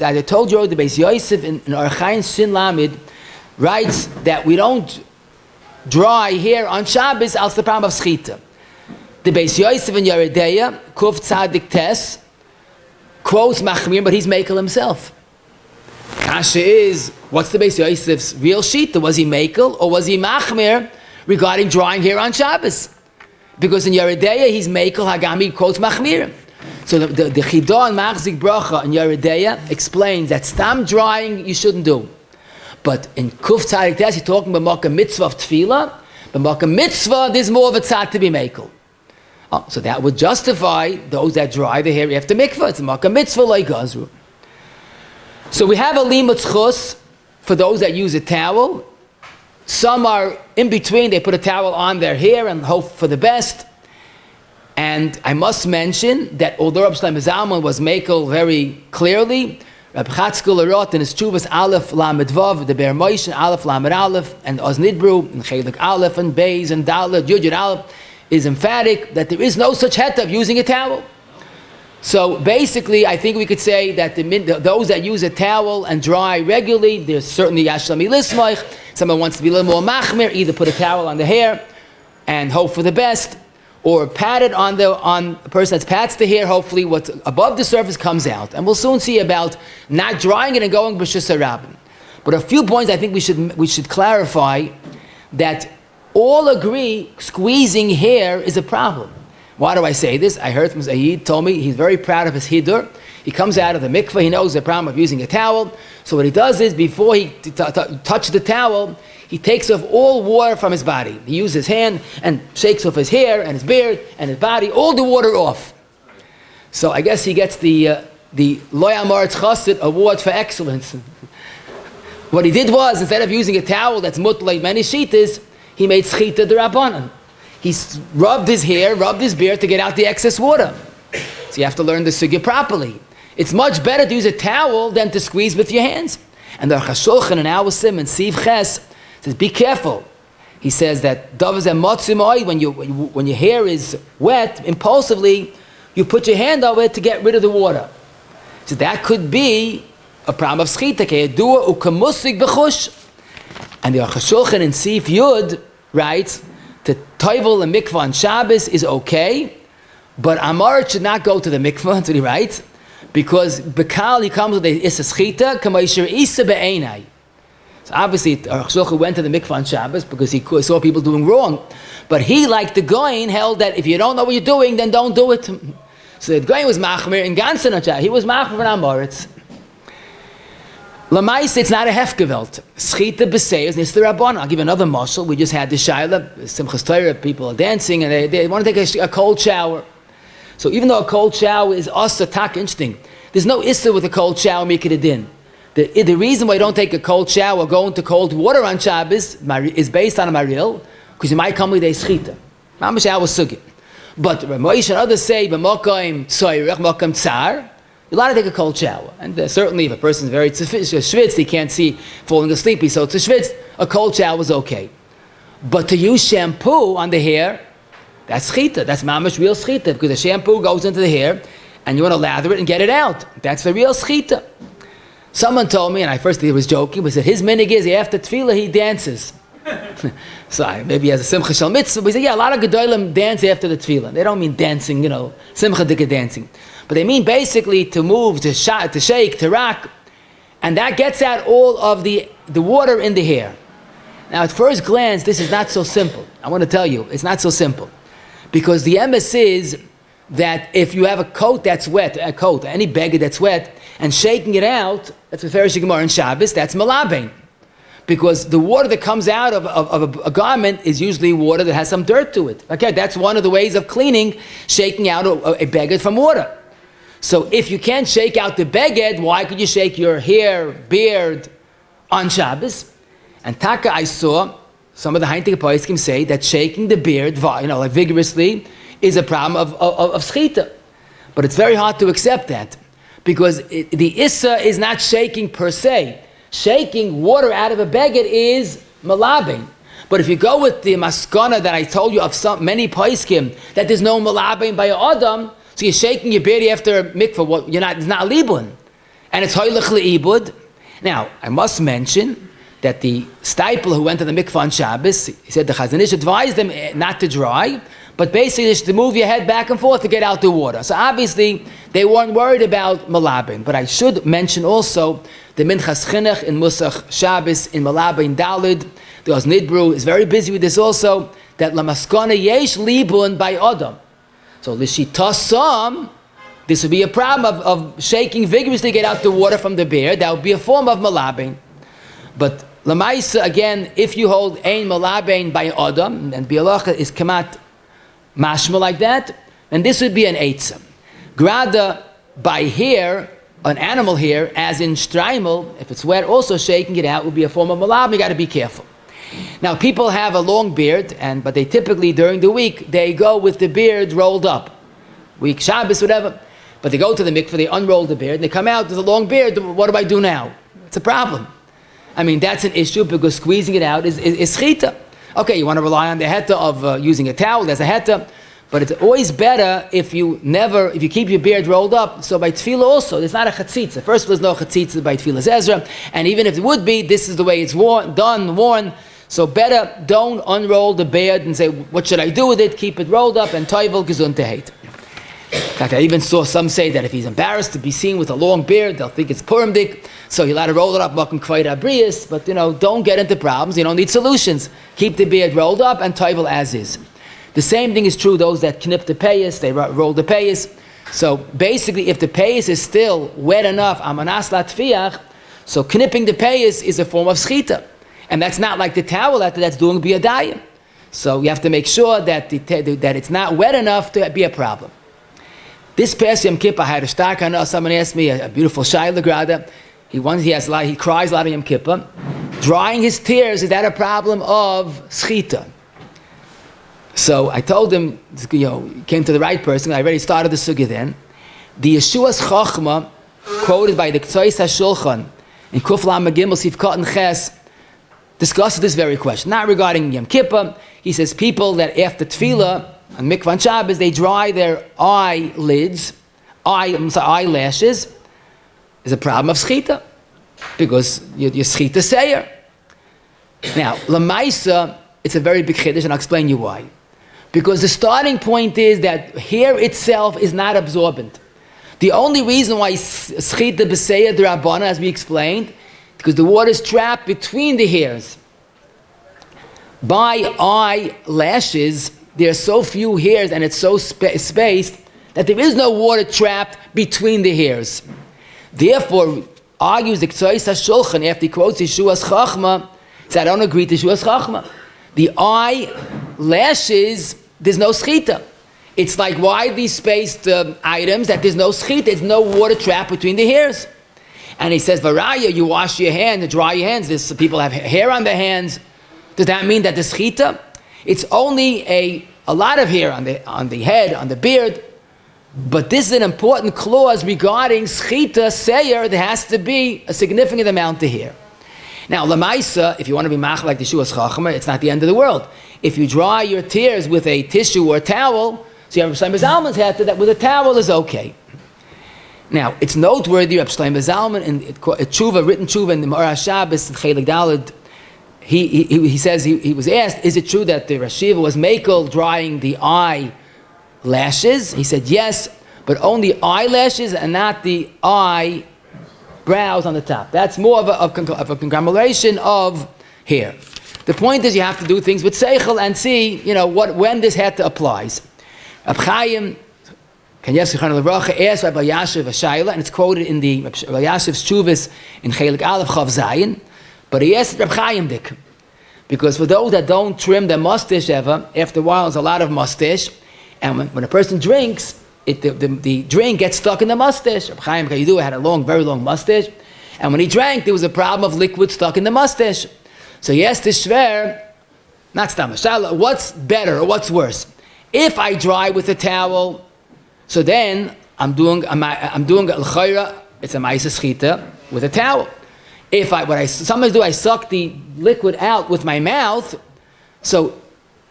As I told you, the Beis Yosef in Archain Sin Lamid writes that we don't dry hair on Shabbos as the problem of schita. The Beis Yosef in Yeredeya, Kuf Tzadik Tes, quotes Machmir, but he's makel himself. Kasha is, what's the Beis Yosef's real shita? Was he makel or was he machmir regarding drying hair on Shabbos? Because in Yeredeya he's makel Hagami quotes machmir. So the Chidah and Machzik Bracha in Yeredeya explains that stam drying you shouldn't do. But in Kuf Tzadik Tes he's talking about Malka Mitzvah of Tefillah. But Malka Mitzvah there's more of a tzad to be makel. Oh, so that would justify those that dry the hair after mikvah. It's a Malka Mitzvah like Gazru. So we have a limut chus for those that use a towel. Some are in between. They put a towel on their hair and hope for the best. And I must mention that although Rabbi Shlomo Zalman was makel very clearly, Rabbi Chatzkel Arot in his Chuvas Aleph Lamed Vav, the Be'er Moshe Aleph Lamed Aleph, and Oz Nidbru and Chelik Aleph and Beis and Dalet Yud Aleph is emphatic that there is no such heta of using a towel. So basically, I think we could say that those that use a towel and dry regularly, there's certainly Yashlami Lismoich. Someone wants to be a little more machmir, either put a towel on the hair and hope for the best, or pat it on a person that pats the hair. Hopefully, what's above the surface comes out, and we'll soon see about not drying it and going b'shus harabim. But a few points I think we should clarify that all agree squeezing hair is a problem. Why do I say this? I heard from Zayid, told me he's very proud of his hidur. He comes out of the mikvah, he knows the problem of using a towel. So what he does is, before he touches the towel, he takes off all water from his body. He uses his hand and shakes off his hair and his beard and his body, all the water off. So I guess he gets the Lo Yamaretz Chassid award for excellence. What he did was, instead of using a towel that's mutlay many shitas, he made schita d'Rabbanan. He rubbed his hair, rubbed his beard to get out the excess water. So you have to learn the sugya properly. It's much better to use a towel than to squeeze with your hands. And the Chashulchan in our sim and Siv Ches says, be careful. He says that when your hair is wet, impulsively, you put your hand over it to get rid of the water. So that could be a problem of schiita. Keyadua ukamusig b'chush. And the Shulchan in Sif Yud writes, to toivel and mikvah on Shabbos is okay, but Amar should not go to the mikvah, that's what he writes, because Bekal, he comes with the issur schiita, k'mayshir isa be'enai. So obviously, Shulchan went to the mikvah on Shabbos because he saw people doing wrong. But he, like the Goyin, held that if you don't know what you're doing, then don't do it. So the Goyin was machmir in ganzen on Shabbos. He was machmir in Amoritz. Lamais, it's not a hefgewelt. Schiita b'seios, it's the Rabban. I'll give you another mashal. We just had the Shaila, Simchas Torah, people are dancing, and they want to take a cold shower. So even though a cold shower is us attack instinct, there's no issur with a cold shower, make it a din. The reason why you don't take a cold shower, go into cold water on Shabbos, is based on a maril, because you might come with a schiita. Mamash shower sugi. But Moshe and others say, b'mokaim tzoyrech, mokaim tsar, you're allowed to take a cold shower. And certainly if a person is very schwitz, he can't see falling asleep, so it's a schwitz, a cold shower is okay. But to use shampoo on the hair, that's schiita. That's mamash real schiita, because the shampoo goes into the hair, and you want to lather it and get it out. That's the real schiita. Someone told me, and I first he was joking, but he said his minhag is after tefillah he dances. So maybe he has a simcha shel mitzvah, but he said, yeah, a lot of gedolim dance after the tefillah. They don't mean dancing, simcha dika dancing. But they mean basically to move, to shake, to rock, and that gets out all of the water in the hair. Now at first glance, this is not so simple. I want to tell you, it's not so simple. Because the emes is that if you have a coat that's wet, any beggar that's wet, and shaking it out, that's a Farish Gemara in Shabbos, that's malabein. Because the water that comes out of a garment is usually water that has some dirt to it. Okay, that's one of the ways of cleaning, shaking out a beggar from water. So if you can't shake out the beggar, why could you shake your hair, beard on Shabbos? And Taka, I saw some of the Heintige Poskim say that shaking the beard, like vigorously, is a problem of schiita. But it's very hard to accept that. Because the issur is not shaking per se. Shaking water out of a beggar is malabing. But if you go with the maskana that I told you of many poskim, that there's no malabing by adam, so you're shaking your beard after mikvah, it's not libun. And it's hoylech leibud. Now, I must mention that the stipler who went to the mikvah on Shabbos, he said the Chazon Ish advised them not to dry, but basically to move your head back and forth to get out the water. So obviously, they weren't worried about malabin. But I should mention also the Minchas Chinuch in Musach Shabbos in Malabin Dalid. The Oz Nidbru is very busy with this also, that Lamaskana Yesh Libun by Adam. So Lishitasam, this would be a problem of shaking vigorously to get out the water from the beard. That would be a form of malabin. But Lamaisa, again, if you hold Ein Malabin by Adam, and Bialacha is Kamat Mashma like that, and this would be an Eitzah. Grada by hair, an animal hair, as in Streimel, if it's wet, also shaking it out would be a form of malab. You got to be careful. Now, people have a long beard, but they typically during the week they go with the beard rolled up, week Shabbos, whatever. But they go to the mikveh, they unroll the beard, and they come out with a long beard. What do I do now? It's a problem. I mean, that's an issue because squeezing it out is schiita. Okay, you want to rely on the heta of using a towel. There's a heta. But it's always better if you keep your beard rolled up. So by tefillah also, there's not a chatzitza. First of all, there's no chatzitza by tefillah's Ezra. And even if it would be, this is the way it's worn. So better don't unroll the beard and say, what should I do with it? Keep it rolled up and toivel gesund tehet. In fact, I even saw some say that if he's embarrassed to be seen with a long beard, they'll think it's purimdik. So you'll have to roll it up, makom kvayt abrius. But don't get into problems. You don't need solutions. Keep the beard rolled up and toivel as is. The same thing is true, those that knip the payos, they roll the payos. So basically, if the payos is still wet enough, amanas latfiach, so knipping the payos is a form of schiita. And that's not like the towel that's doing biyadayim. So you have to make sure that that it's not wet enough to be a problem. This past Yom Kippur, I had a stark, I know someone asked me, a beautiful shayla grada, he cries a lot of Yom Kippur. Drying his tears, is that a problem of schiita? So I told him, came to the right person. I already started the sugya then. The Yeshua's Chachma, quoted by the Ktsois HaShulchan in Kuf Lam Gimel Sif Katan Ches, discusses this very question. Not regarding Yom Kippur. He says people that after tefillah on Mikvah and Shabbos they dry their eyelashes is a problem of schiita. because you're Schita Seir. Now, Lamaisa, it's a very big chiddush, and I'll explain you why. Because the starting point is that hair itself is not absorbent. The only reason why Schita B'Seir D'Rabbanan, as we explained, because the water is trapped between the hairs. By eyelashes, there are so few hairs and it's so spaced that there is no water trapped between the hairs. Therefore, argues the K'tzais HaShulchan after he quotes Yeshua's Chachma, says, I don't agree to Yeshua's Chachma. The eyelashes, there's no schita. It's like widely spaced items that there's no schita, there's no water trapped between the hairs. And he says, Varaya, you wash your hands, dry your hands. People have hair on their hands. Does that mean that the schita? It's only a lot of hair on the head, on the beard. But this is an important clause regarding schita, seir. There has to be a significant amount of hair. Now, lamaisa, if you want to be mach like the Shuas Chachma, it's not the end of the world. If you dry your tears with a tissue or a towel, so you have Rabbi Zalman's hat that with a towel is okay. Now, it's noteworthy, Rabbi Zalman, in written tshuva in the Ma'or Shabbos, in Chelik Daled, he says, he was asked, is it true that the Rashiva was makel drying the eyelashes? He said, yes, but only eyelashes and not the eyebrows on the top. That's more of a conglomeration of hair. The point is you have to do things with seichel and see, when this hat applies. Reb Chaim, asked Rabbi Yashiv a shayla, and it's quoted in the Rabbi Yashiv's Tshuvas in Chelik Aleph Chav Zayin. But he asked Reb Chaim dik, because for those that don't trim their mustache ever, after a while there's a lot of mustache, and when a person drinks, the drink gets stuck in the mustache. Reb Chaim had a very long mustache, and when he drank, there was a problem of liquid stuck in the mustache. So he asked the shver, not stam, what's better or what's worse? If I dry with a towel, so then I'm doing al-chayra, it's a ma'isa schita with a towel. If sometimes I suck the liquid out with my mouth, so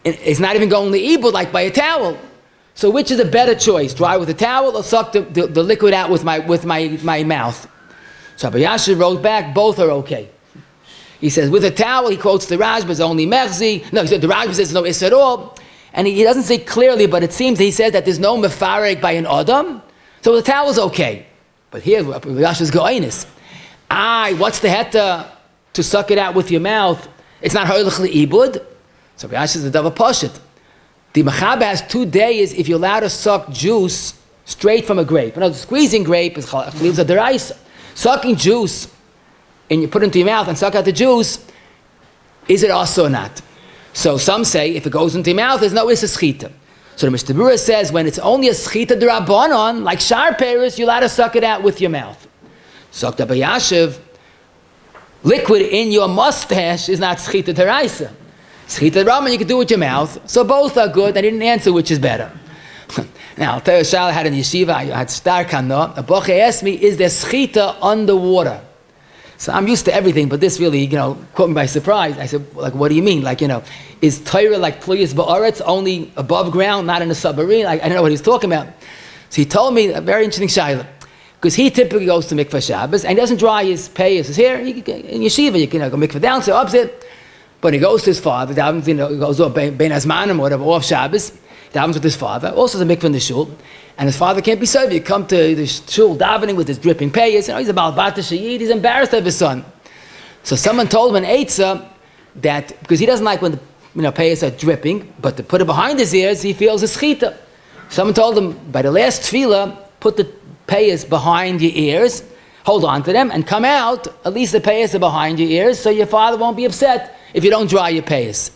it's not even going to ibud like by a towel. So which is a better choice? Dry with a towel or suck the liquid out with my mouth? So Rabbi Yashiv wrote back, both are okay. He says with a towel, he quotes the Rashba's only merzi. No, he said the Rashba says no issur at all. And he doesn't say clearly, but it seems he says that there's no mefarek by an adam. So the towel is okay. But here's what Rabbi Yashi's goinus. What's the heta to suck it out with your mouth? It's not hoylech li'ibud. So Rabbi Yashi is the davar pashut. The mechaba has 2 days if you're allowed to suck juice straight from a grape. Squeezing grape is leaves a deraisa. Sucking juice, and you put it into your mouth and suck out the juice, is it also or not? So some say if it goes into your mouth, there's no issur schita. So the Mishnah Berurah says when it's only a schita d'Rabbanan, like shar payos, you're allowed to suck it out with your mouth. Sucked Rabbi Yashiv, liquid in your mustache is not schita d'Oraisa. Schita d'Rabbanan you can do with your mouth. So both are good. I didn't answer which is better. Now I'll tell you a shal I had in yeshiva. I had star kana. A boche asked me, is there schita underwater? So I'm used to everything, but this really, caught me by surprise. I said, what do you mean? Is Torah like pluyas ba'aretz, only above ground, not in a submarine? I don't know what he's talking about. So he told me a very interesting shayla. Because he typically goes to Mikvah Shabbos, and he doesn't dry his payos. His hair, in yeshiva, you can go Mikvah down, so up it. But he goes to his father, he goes off Ben Azmanim or whatever, off Shabbos, he davens with his father, also the Mikvah in the shul, and his father can't be served. You come to the shul davening with his dripping payos, he's a Baal Bata Shayid, he's embarrassed of his son. So someone told him an eitzah that, because he doesn't like when the payos are dripping, but to put it behind his ears, he feels a schita. Someone told him, by the last tefillah, put the payos behind your ears, hold on to them, and come out, at least the payos are behind your ears, so your father won't be upset if you don't dry your payos.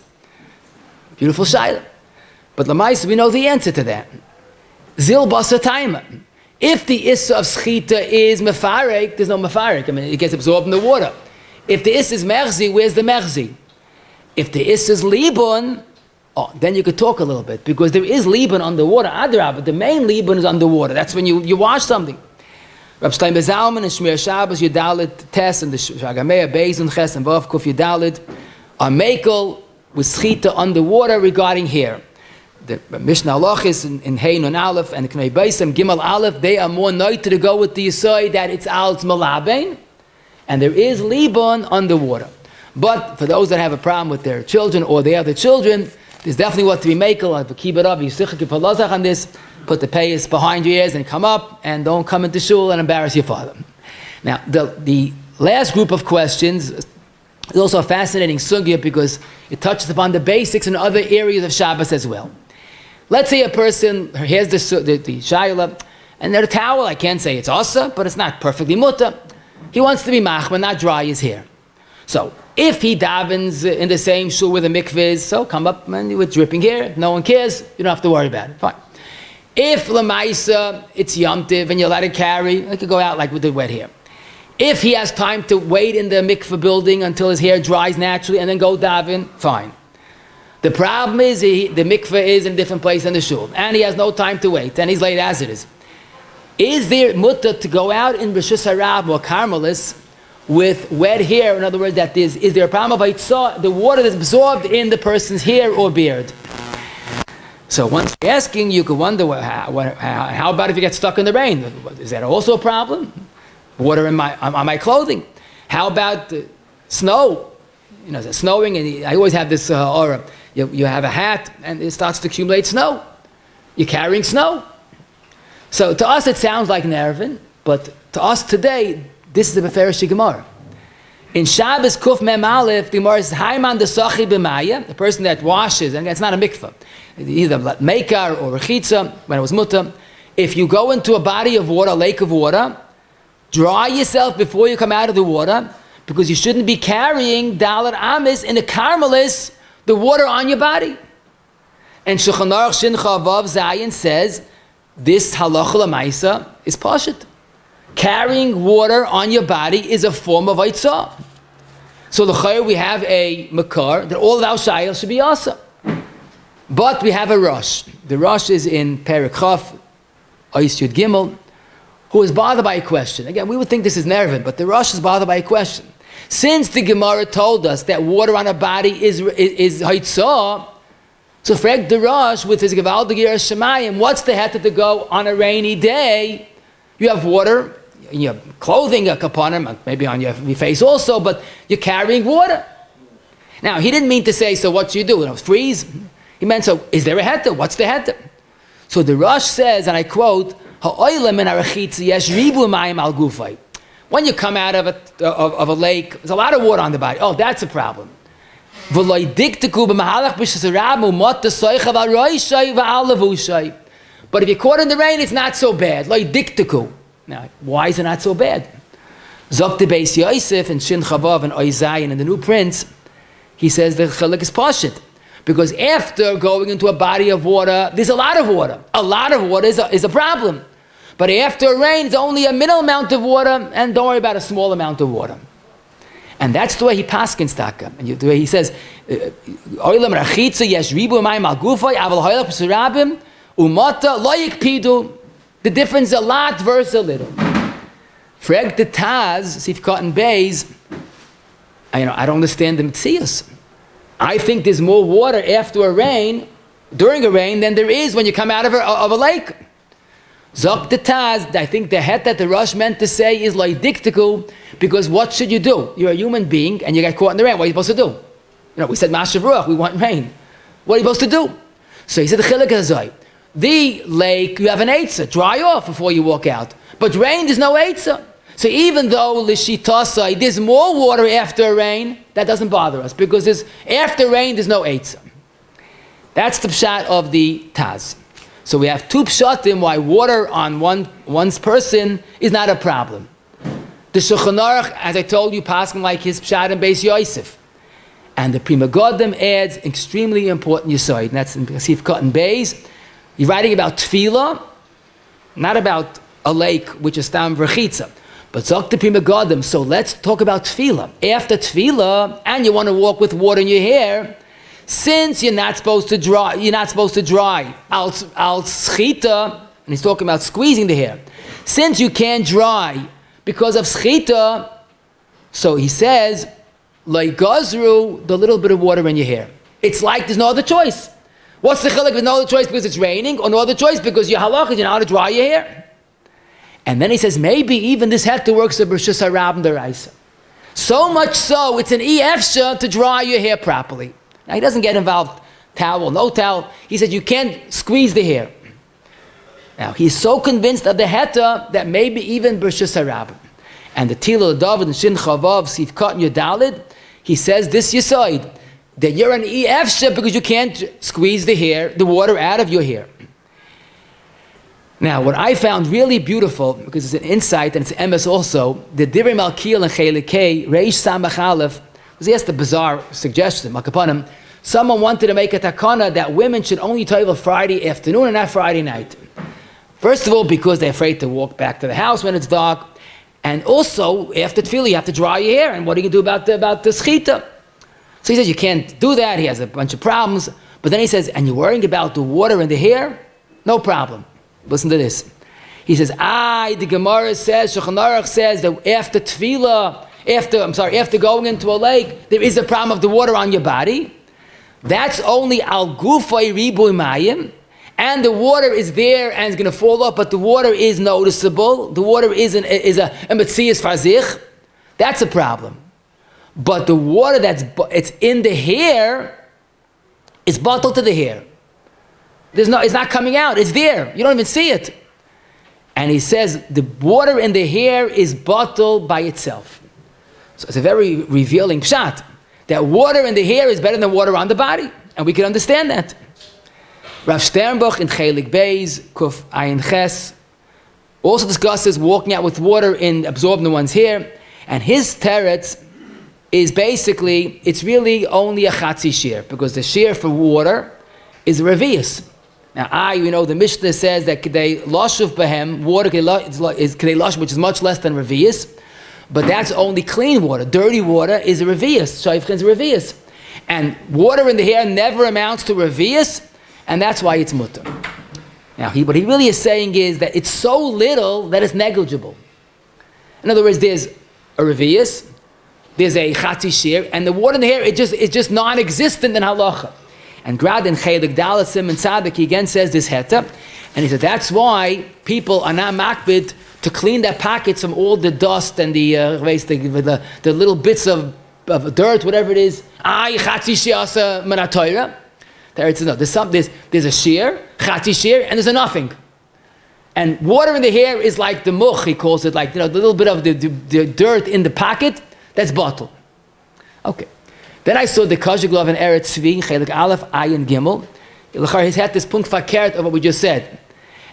Beautiful shayla. But Lamais, we know the answer to that. Zil basa taima. If the issur of schita is mefarek, there's no mefarek. It gets absorbed in the water. If the issur is merzi, where's the merzi? If the issur is libun, then you could talk a little bit, because there is libun underwater. Adrab, the main libun is underwater. That's when you wash something. Rabbi Shlomo Zalman and Shmir Shabbos Yudalit Tes and the Shagameya Beis and Ches and Vav Kuf Yudalit are makel with schita underwater regarding hair. The Mishnah Halachis in Hey Nun Aleph and the Knei Beisim Gimel Aleph, they are more noted to go with the Yisai that it's al malabein, And there is libon underwater. But for those that have a problem with their children or they have the children, there's definitely what to be makel. Keep it up. You on this. Put the payos behind your ears and come up, and don't come into shul and embarrass your father. Now, the last group of questions is also a fascinating sugya because it touches upon the basics in other areas of Shabbos as well. Let's say a person here's the shayla, and their towel, I can't say it's asa, but it's not perfectly muta. He wants to be machma, not dry his hair. So, if he davens in the same shul where the mikvah is, so come up and with dripping hair, no one cares, you don't have to worry about it, fine. If lemaisa, it's yomtiv and you let it carry, it could go out like with the wet hair. If he has time to wait in the mikvah building until his hair dries naturally and then go daven, fine. The problem is the mikvah is in a different place than the shul, and he has no time to wait, and he's late as it is. Is there mutter to go out in Rishus Harab or Carmelis with wet hair? In other words, is there a problem of issur, the water that's absorbed in the person's hair or beard? So once you're asking, you could wonder, how about if you get stuck in the rain? Is that also a problem? Water on my clothing. How about snow? It's snowing, and I always have this aura. You have a hat, and it starts to accumulate snow. You're carrying snow. So to us, it sounds like nervin, but to us today, this is the Beferish Gemara. In Shabbos Kuf Mem Aleph, the Gemara says, Haiman de Sachi b'Maya, the person that washes, and it's not a mikvah, either Meikar or Rechitza, when it was Mutter. If you go into a body of water, a lake of water, dry yourself before you come out of the water, because you shouldn't be carrying Dalet Amis in the Carmelis, the water on your body. And Shulchan Aruch Shin Chavav Zayin says, this halacha l'maisa is pashut. Carrying water on your body is a form of issur. So l'chayr we have a makar that all of our shayel should be asa. But we have a Rosh. The Rosh is in Perek Chaf, Ois Yud Gimel, who is bothered by a question. Again, we would think this is nervin, but the Rosh is bothered by a question. Since the Gemara told us that water on a body is issur, so Freg the Rosh with his Gevaldig Yer Shemayim, what's the heter to go on a rainy day? You have water in your clothing, a kapanim, maybe on your face also, but you're carrying water. Now, he didn't mean to say, so what do you do? Freeze? He meant, so is there a heter? What's the heter? So the Rosh says, and I quote, when you come out of a lake, there's a lot of water on the body. Oh, that's a problem. But if you're caught in the rain, it's not so bad. Now, why is it not so bad? Zok the Beis Yosef and Shin Chavav and Oizayin and the New Prince, he says the chiluk is pashut. Because after going into a body of water, there's a lot of water. A lot of water is a problem. But after a rain, it's only a minimal amount of water, and don't worry about a small amount of water. And that's the way he paskins taka. And the way he says, the difference is a lot versus a little. Freg the Taz, Sif Cotton Bays, I don't understand the Metzias. I think there's more water after a rain, during a rain, than there is when you come out of a lake. Zok the Taz, I think the het that the Rosh meant to say is like diktiku, because what should you do? You're a human being and you get caught in the rain. What are you supposed to do? We said Mashav Ruach, we want rain. What are you supposed to do? So he said the chiluk hazoi. The lake, you have an eitzah, dry off before you walk out. But rain, there's no eitzah. So even though l'shitasai, there's more water after rain, that doesn't bother us, because after rain, there's no eitzah. That's the pshat of the Taz. So we have two pshatim why water on one's person is not a problem. The Shulchan Aruch, as I told you, passing like his pshat in Beis Yosef. And the Prima Godim adds extremely important yesod, and that's in Sif Cotton Bays. You're writing about tefillah, not about a lake, which is tam v'rechitza, but zok the Prima Godim. So let's talk about tefillah. After tefillah, and you want to walk with water in your hair, since you're not supposed to dry al schiita, and he's talking about squeezing the hair. Since you can't dry because of schiita, so he says, like gazru, the little bit of water in your hair. It's like there's no other choice. What's the chiluk? There's no other choice because it's raining, or no other choice because your halach is you know how to dry your hair. And then he says, maybe even this heter works of Rishus Harabim Deraisa. So much so, it's an issur to dry your hair properly. Now, he doesn't get involved, towel, no towel. He said you can't squeeze the hair. Now, he's so convinced of the heta that maybe even b'rshus harabim. And the Tilo David and Shin Chavav, Sif Kat and Yudalid, he says this Yisoid, that you're an issur because you can't squeeze the hair, the water out of your hair. Now, what I found really beautiful, because it's an insight and it's emes also, the Divrei Malkiel and Chelikei, Reish Samach Aleph, was he asked a bizarre suggestion, Makapanim. Someone wanted to make a takana that women should only toivel Friday afternoon and not Friday night. First of all, because they're afraid to walk back to the house when it's dark, and also after tefillah you have to dry your hair, and what are you going to do about the sחיטה? So he says you can't do that. He has a bunch of problems, but then he says, and you're worrying about the water in the hair? No problem. Listen to this. He says, the Gemara says, Shulchan Aruch says that after tefillah, after going into a lake, there is a problem of the water on your body. That's only al gufay ribuy mayim, and the water is there and it's going to fall off, but the water is noticeable. The water is a metzias fazich. That's a problem. But the water it's in the hair is bottled to the hair. It's not coming out. It's there. You don't even see it. And he says the water in the hair is bottled by itself. So it's a very revealing pshat. That water in the hair is better than water on the body. And we can understand that. Rav Sternbuch in Chelik Beis, Kuf Ayin Ches, also discusses walking out with water in absorbing one's hair. And his teretz is basically, it's really only a chatzi shear, because the shear for water is a revius. Now, the Mishnah says that kedei lashuv behem, water is kedei lashuv, which is much less than revius, but that's only clean water. Dirty water is a revius. Shayfchin is a revius. And water in the hair never amounts to revius, and that's why it's mutter. Now, what he really is saying is that it's so little that it's negligible. In other words, there's a revius, there's a chatzi shear, and the water in the hair, it's just non-existent in halacha. And Grad in Chelik Dalasim and Tzaddik, he again says this heta, and he said that's why people are not makbid to clean their pockets from all the dust and the little bits of dirt, whatever it is. Chatzi she'asa min haTorah. There's a shear, chatzi shear, and there's a nothing. And water in the hair is like the much, he calls it, like the little bit of the dirt in the pocket that's bottled. Okay. Then I saw the Kajiglav and Eretz Tzvi, Chelik Aleph, Ayin Gimel. He's had this punkt fakert of what we just said.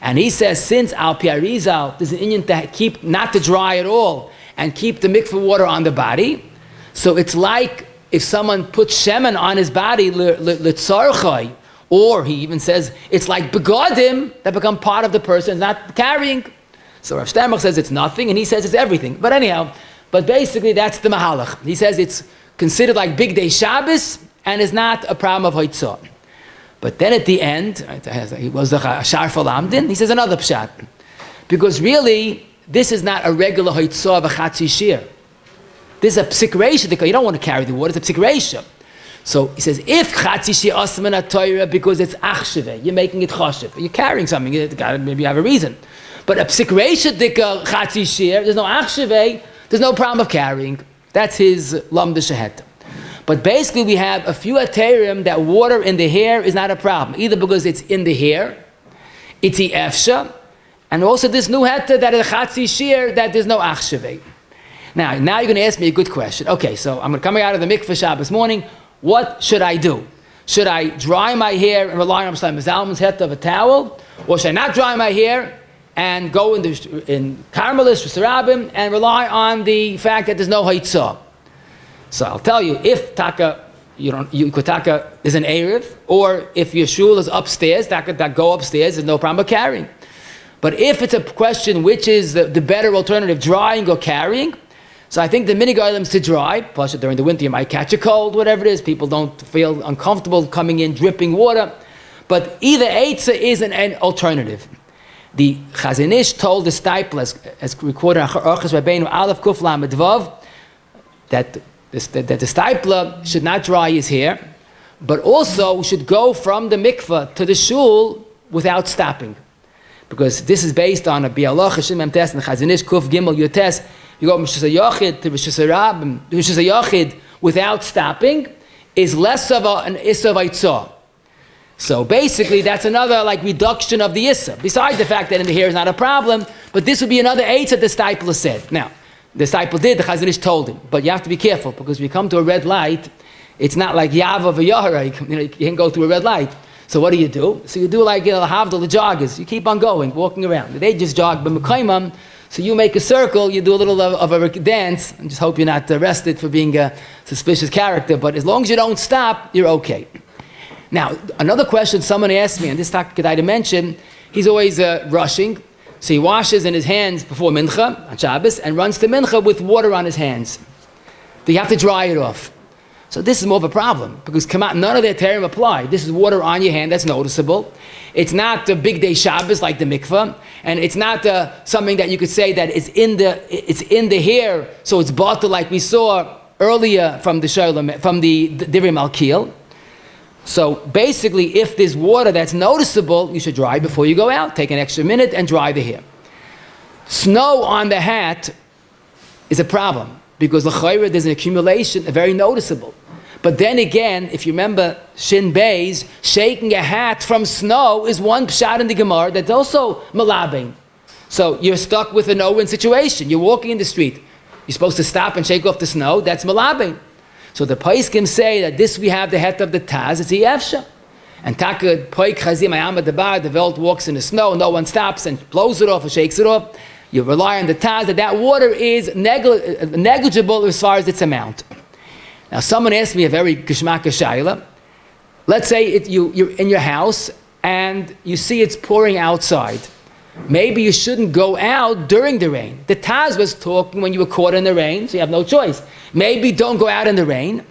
And he says, since Al Pi Arizal, there's an Inyan to keep, not to dry at all, and keep the mikvah water on the body. So it's like if someone puts shemen on his body, l'tzarchai, or he even says, it's like begadim that become part of the person, not carrying. So Rav Sternbuch says it's nothing, and he says it's everything. But anyhow, basically that's the mahalach. He says it's considered like big day Shabbos, and is not a problem of hoitzah. But then at the end, he was a sharfal amdin, he says another pshat. Because really, this is not a regular hoitzah of a chatzi shear. This is a psik reisha, you don't want to carry the water, it's a psik reisha. So he says, if chatzi shear asman haTorah, because it's achsheve, you're making it chashiv, you're carrying something, maybe you have a reason. But a psik reisha dika chatzi shear, there's no achsheve, there's no problem of carrying. That's his lamda shehet. But basically we have a few aterim that water in the hair is not a problem, either because it's in the hair, it's the efsha, and also this new heta that is a chatzi shear that there's no achsheve. Now you're going to ask me a good question. Okay, so I'm coming out of the mikvah Shabbos morning. What should I do? Should I dry my hair and rely on Shlomo Zalman's heta of a towel, or should I not dry my hair and go in Carmelis, Rabbi, and rely on the fact that there's no haitzah? So I'll tell you, if taka, you could taka is an erev, or if your shul is upstairs, that go upstairs, there's no problem with carrying. But if it's a question which is the better alternative, drying or carrying, so I think the minhag is to dry. Plus, during the winter you might catch a cold, whatever it is. People don't feel uncomfortable coming in dripping water. But either eitzah is an alternative. The Chazon Ish told the Stipler, as recorded in Orchos Rabbeinu Aleph Kuf Lamed Vav, that the Stipler should not dry his hair, but also should go from the mikvah to the shul without stopping. Because this is based on a Bialach Hashem Mem Tes and Chazon Ish Kuf Gimel Yotes, you go from Rishus HaYachid to Rishus HaRabim, Rishus HaYachid without stopping, is less of an issur of Eitzah. So basically, that's another like reduction of the issur. Besides the fact that in the hair is not a problem, but this would be another eight that the stipler said. Now, the stipler did, the Chazon Ish told him, but you have to be careful because if you come to a red light, it's not like Yava v'Yahara. You can't go through a red light. So what do? So you do like Havdol, the joggers. You keep on going, walking around. They just jog, but Mekayimam. So you make a circle, you do a little of a dance, and just hope you're not arrested for being a suspicious character. But as long as you don't stop, you're okay. Now, another question someone asked me, and this Dr. Kedai mentioned, he's always rushing. So he washes in his hands before Mincha on Shabbos and runs to Mincha with water on his hands. Do you have to dry it off? So this is more of a problem because none of their terim apply. This is water on your hand that's noticeable. It's not the big day Shabbos like the mikvah, and it's not something that you could say that it's in the hair, so it's bottled like we saw earlier from the Divrei Malkiel. So basically, if there's water that's noticeable, you should dry before you go out. Take an extra minute and dry the hair. Snow on the hat is a problem because l'chayra there's an accumulation, very noticeable. But then again, if you remember Shin Beis, shaking a hat from snow is one pshat in the Gemara that's also malabing. So you're stuck with a no-win situation. You're walking in the street. You're supposed to stop and shake off the snow. That's malabing. So the Paiskim say that this we have the het of the Taz, it's Yefsha. And Taka Poik Chazim Ayam Debar, the Welt walks in the snow, no one stops and blows it off or shakes it off. You rely on the Taz that water is negligible as far as its amount. Now someone asked me a very Geshmaka Shaila. Let's say you're in your house and you see it's pouring outside. Maybe you shouldn't go out during the rain. The Taz was talking when you were caught in the rain, so you have no choice. Maybe don't go out in the rain.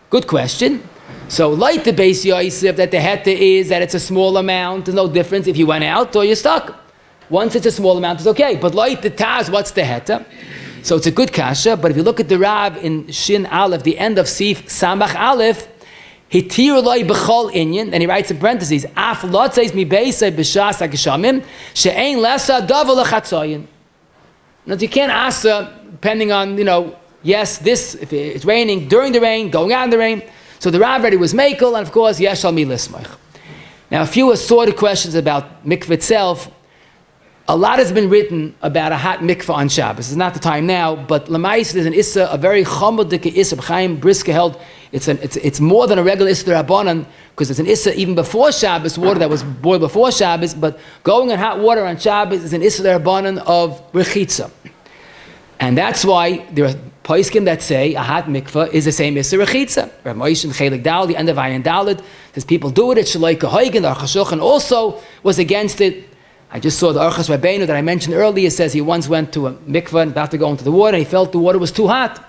Good question. So like the Beis Yosef, that the heta is that it's a small amount, there's no difference if you went out or you're stuck. Once it's a small amount, it's okay. But like the Taz, what's the heta? So it's a good kasha, but if you look at the Rav in Shin Aleph, the end of Sif Samach Aleph, Hitir loy b'chol inyan, and he writes in parentheses, Af lotzeis mi beisay b'shas ha'geshamim, she'ein lesa davar l'chatzoyin. Now you can't answer, depending on, yes, this, if it's raining, during the rain, going out in the rain. So the Rav already was mekel, and of course, yesh al mi lismach. Now a few assorted questions about mikvah itself. A lot has been written about a hot mikvah on Shabbos. It's not the time now, but Lamais there's an issur, a very chomodik issur. Chaim Brisker held it's more than a regular issur rabbanan because it's an issur even before Shabbos, water that was boiled before Shabbos. But going in hot water on Shabbos is an issur rabbanan of rechitza, and that's why there are poskim that say a hot mikvah is the same issur rechitza. Rav Moshe Chelik Dal, the end of Ayin Dalet, says people do it. It's Shaloi Kahoigen. The Aruch HaShulchan also was against it. I just saw the Archas Rabbeinu that I mentioned earlier says he once went to a mikvah and about to go into the water and he felt the water was too hot.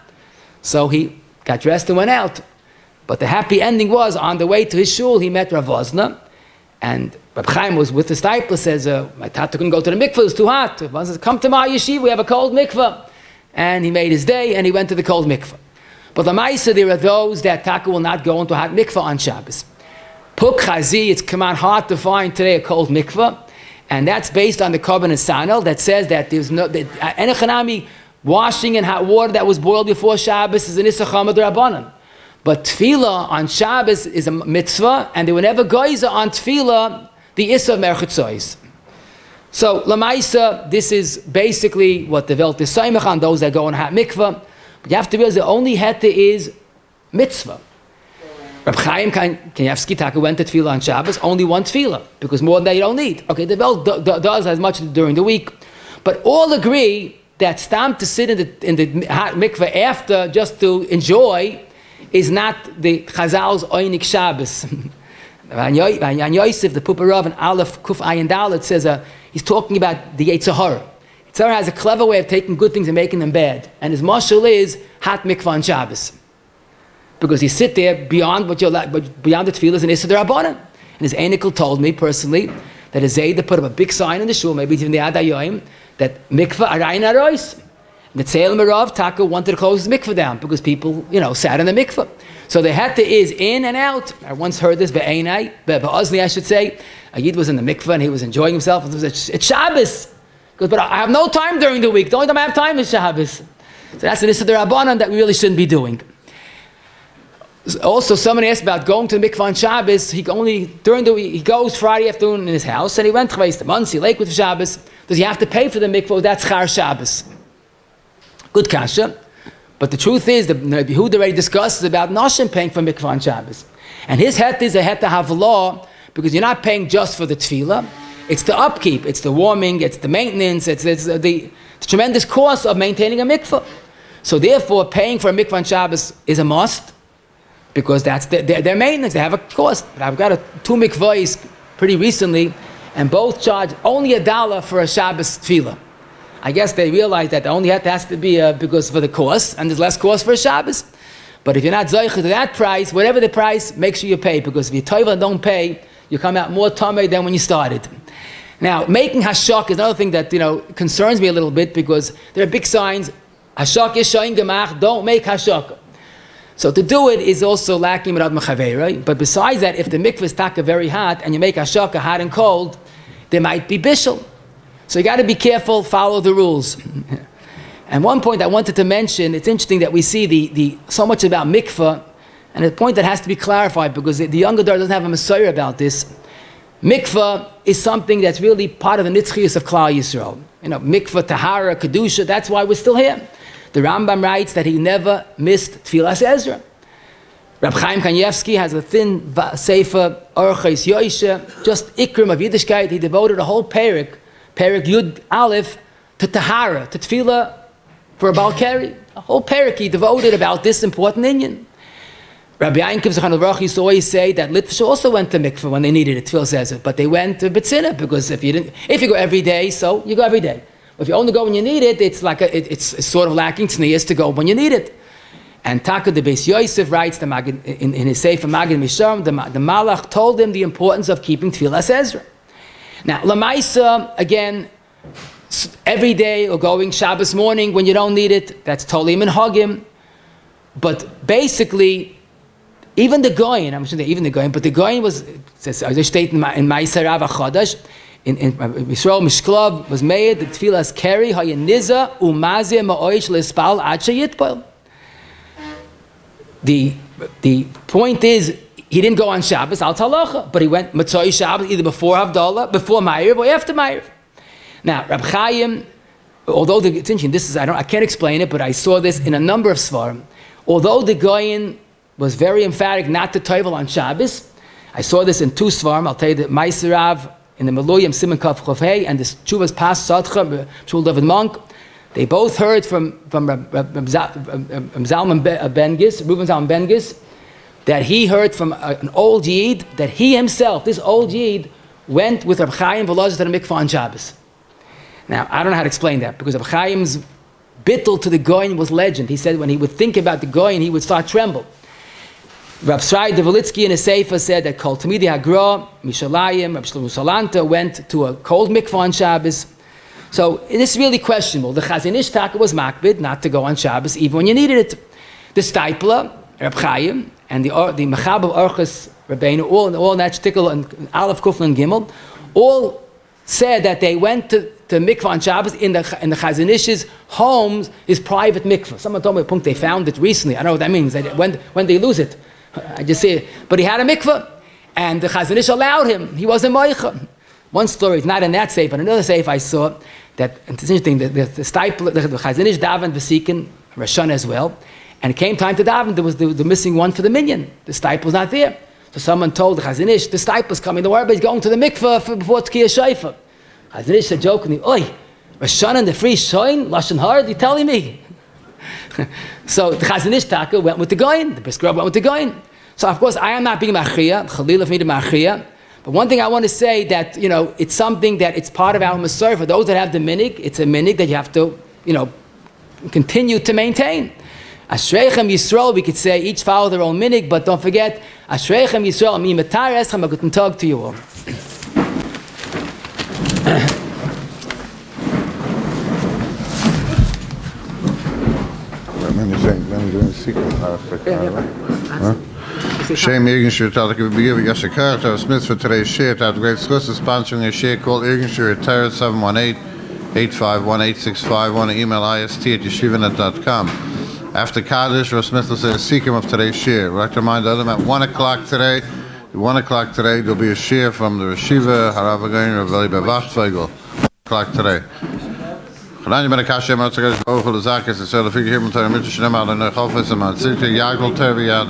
So he got dressed and went out. But the happy ending was on the way to his shul he met Rav Vozna and Reb Chaim was with the stipler, says, my tata couldn't go to the mikvah, it was too hot. Rav Vozna says, come to my yeshiva, we have a cold mikvah. And he made his day and he went to the cold mikvah. But the Maisa, there are those that taka will not go into a hot mikvah on Shabbos. Puk Chazi, it's come out hard to find today a cold mikvah. And that's based on the Korban Sanel that says that there's no enechanami washing in hot water that was boiled before Shabbos is an issur chamad rabbanan. But tefillah on Shabbos is a mitzvah, and they were never geyser on tefillah the issur of merchatzois. So lamaisa, this is basically what the Welt is saimach on those that go in hot mikvah. But you have to realize the only heta is mitzvah. Reb Chaim Kanievsky Taka went to tefillah on Shabbos, only one tefillah, because more than that you don't need. Okay, the Welt does as much during the week, but all agree that stam to sit in the hot mikveh after just to enjoy is not the Chazal's Oynik Shabbos. Van Yosef, the Puparav, and Aleph Kuf Ayin Dalet says he's talking about the Yetzer Hara. Yetzer Hara has a clever way of taking good things and making them bad, and his mashal is hot mikveh on Shabbos. Because you sit there beyond what you're like, but beyond the tefillah is an issur d'rabbanan. And his Einikel told me personally that his Zayda put up a big sign in the shul, maybe even the Adayoim, that mikvah arayin arois. And the Tzeil Merav Taka wanted to close his mikvah down because people, sat in the mikvah. So the heta is in and out. I once heard this be'enai, be'ozni I should say. A Yid was in the mikvah and he was enjoying himself. And he said, it's Shabbos. He goes, but I have no time during the week. The only time I have time is Shabbos. So that's an issur d'Rabbanan that we really shouldn't be doing. Also, somebody asked about going to the mikvah on Shabbos. He goes Friday afternoon in his house, and he went to Muncie Lake with Shabbos. Does he have to pay for the mikvah? That's schar Shabbos. Good kasha. But the truth is, the Yehuda already discusses about Nashim paying for mikvah on Shabbos. And his het is a het to have law, because you're not paying just for the tefillah. It's the upkeep, it's the warming, it's the maintenance, it's the tremendous cost of maintaining a mikvah. So therefore, paying for a mikvah on Shabbos is a must, because that's their maintenance. They have a cost. But I've got 2 mikvahs pretty recently, and both charge only $1 for a Shabbos tefillah. I guess they realize that the only has to be because for the cost, and there's less cost for a Shabbos. But if you're not zoiche to that price, whatever the price, make sure you pay, because if you toivel and don't pay, you come out more tamei than when you started. Now, making hashak is another thing that concerns me a little bit, because there are big signs. Hashak is shayin gemach. Don't make hashak. So to do it is also lacking mirad mechaveira, right? But besides that, if the mikvah is taka very hot and you make hashaka hot and cold, there might be bishul. So you got to be careful, follow the rules. And one point I wanted to mention, it's interesting that we see the so much about mikvah, and a point that has to be clarified, because the younger daughter doesn't have a messiah about this. Mikvah is something that's really part of the nitzchius of Klal Yisrael. Mikvah, tahara, kedusha, that's why we're still here. The Rambam writes that he never missed Tfilas Ezra. Rabbi Chaim Kanievsky has a thin sefer, Orchos Yoshe, just ikrim of Yiddishkeit. He devoted a whole parak Yud Aleph, to Tahara, to Tfilah for a Balkari. A whole parak he devoted about this important inyan. Rabbi Yakov Zechron Levrach used to always say that Litvish also went to mikveh when they needed it, Tfilas Ezra, but they went to Betzina, because if you go every day, so you go every day. If you only go when you need it, it's like it's sort of lacking tznius to go when you need it. And Taka the Beis Yosef writes in his Sefer Magid Misharim, the Malach told him the importance of keeping Tfilas Ezra. Now, Lamaisa, again, every day or going Shabbos morning when you don't need it, that's totally minhagim. But basically, even the goyin, I'm sure even the goyin, but the goyin was, it says, I just state in Ma'aser Rav HaChodesh, in Yisrael Mishklav was made the tefillas carry hayaniza umazeh ma'oish lespal ad sheyitpol. The point is, he didn't go on Shabbos al talacha, but he went Matzoi Shabbos either before Havdalah, before Ma'ariv, or after Ma'ariv. Now, Rab Chaim, although it's interesting, I can't explain it, but I saw this in a number of svarim. Although the Goyin was very emphatic not to toivel on Shabbos, I saw this in 2 svarim. I'll tell you that Ma'aser Rav in the Meluyim Simon Kaf Chofei and the Chuvas Pas Sadcha Shul David Monk, they both heard from Zalman Ben Gis, Reuben Zalman Ben Gis, that he heard from an old Yid that he himself, this old Yid, went with Reb Chaim Velazar to the mikvah on Shabbos. Now, I don't know how to explain that, because Reb Chaim's bittul to the Goyin was legend. He said when he would think about the Goyin, he would start tremble. Rab Srai Devolitsky in a Sefer said that Kol Tamidi Hagra, Mishalayim, Rab Shlomo Salanta went to a cold mikvah on Shabbos. So it is really questionable. The Chazon Ish Taka was makbid not to go on Shabbos even when you needed it. The Steipler, Rab Chaim, and the Mechab of Orchos Rabbeinu, all in that shtickle and Aleph Kuflan and Gimel, all said that they went to mikvah on Shabbos in the Chazon Ish's homes, his private mikvah. Someone told me a point they found it recently. I don't know what that means. When they lose it, I just say it. But he had a mikvah, and the Chazon Ish allowed him. He wasn't moicha. One story, it's not in that safe, but another safe I saw that it's interesting. The Chazon Ish davened v'sikin Rashon as well. And it came time to daven, there was the missing one for the minyan. The stipe was not there. So someone told the Chazon Ish, the stipe was coming, the Rabbi is going to the mikveh before Tkiyah Shaifa. Chazon Ish said jokingly, oi, Rashon and the free shoin, Lashon hard, you telling me? So the Chazon Ish Taka went with the Goyin, the Brisker went with the Goyin. So of course I am not being machriya, Chalil of me to machriya. But one thing I want to say that, it's something that it's part of our Masor. For those that have the minhag, it's a minhag that you have to, continue to maintain. Ashreichem Yisrael, we could say each follow their own minhag, but don't forget, Ashreichem Yisrael, mi matar eschem, a guten tag to you all. Shem Irgendshoot had ik begrepen, Yashakar, Smith for today's share, had great schusses, sponsoring a share called Irgendshoot, retired 718. 851-8651, email ist@yeshivanet.com. After Kaddish, Rosh Smith will say a seeker of today's shir. We'd like to remind them at 1 o'clock today. At 1 o'clock today, there'll be a shir from the Yeshiva, Harav Again, Rabbi Bevachtfegel. 1 o'clock today. Gedaan ben ik Hashem uit de boven de zaken is hetzelfde figuur hier met een beetje snel aan de Yakov is maar zeker Yakov terwijl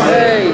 Hey.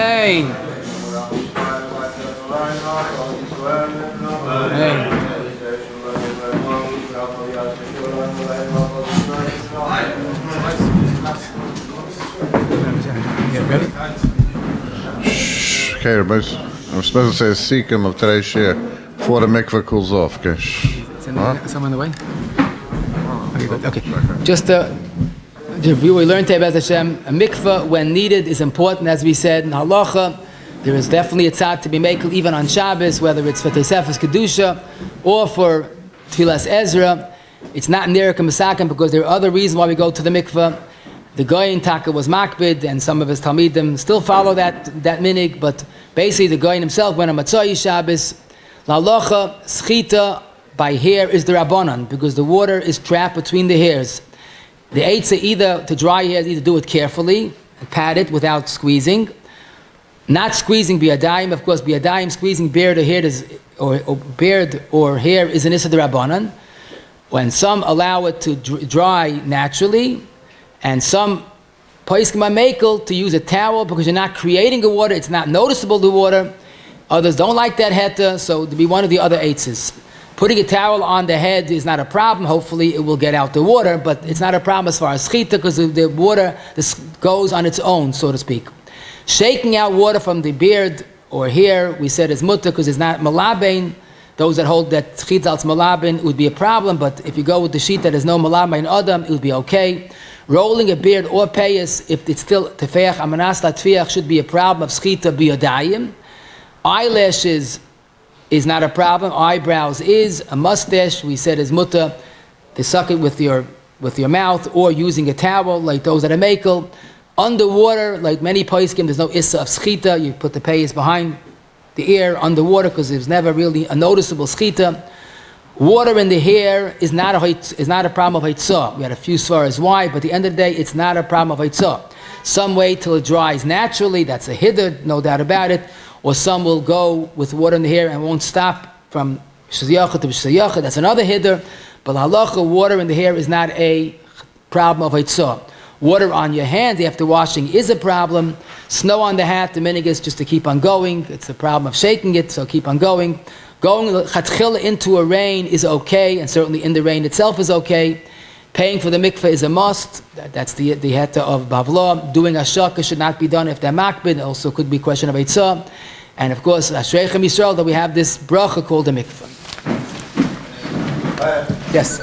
Hey. Hey. Ready? Okay, everybody. I'm supposed to say a seeker of today's shir before the mikvah cools off. Okay. Some on the way? Okay, good. Okay. Just the review we learned today about Hashem. A mikvah, when needed, is important, as we said in halacha. There is definitely a tzad to be made even on Shabbos, whether it's for Tosefes Kedusha or for Tfilas Ezra. It's not nirah k'masakim because there are other reasons why we go to the mikvah. The guy in Taka was makbid, and some of his talmidim still follow that minhag, but basically the guy himself went on Matzai Shabbos. La'alocha, sechita by hair is the rabbanon, because the water is trapped between the hairs. The eitzah either to dry hairs, either do it carefully, and pat it without squeezing. Not squeezing biyadayim, of course, biyadayim, squeezing beard or hair is, or beard or hair is an issur rabbanon. When some allow it to dry naturally, and some poskim are makel to use a towel because you're not creating the water, it's not noticeable the water. Others don't like that heta, so to be one of the other eitzes. Putting a towel on the head is not a problem. Hopefully it will get out the water, but it's not a problem as far as sechita because the water goes on its own, so to speak. Shaking out water from the beard or hair, we said is mutter because it's not malabain. Those that hold that sechita al malabain would be a problem, but if you go with the sheet that there's no malabain adam, it would be okay. Rolling a beard or payos, if it's still tefeach, amanas latfiach, should be a problem of sechita biyadayim. Eyelashes is not a problem. Eyebrows is. A mustache, we said, is mutter. To suck it with your mouth or using a towel, like those that are makel. Underwater, like many poskim, there's no issur of sechita. You put the payos behind the ear underwater because there's never really a noticeable sechita. Water in the hair is not a problem of haitzah. We had a few svaras why, but at the end of the day, it's not a problem of haitzah. Some wait till it dries naturally, that's a hiddur, no doubt about it. Or some will go with water in the hair and won't stop from shayacha to shayacha, that's another hiddur. But halacha, water in the hair is not a problem of haitzah. Water on your hands after washing is a problem. Snow on the hat, the minhag is just to keep on going. It's a problem of shaking it, so keep on going. Going chatchila into a rain is okay, and certainly in the rain itself is okay. Paying for the mikvah is a must. That's the heta of bavla. Doing ashka should not be done if they're makbid. Also could be a question of eitzah. And of course, Ashreichem Yisrael, that we have this bracha called the mikvah. Yes.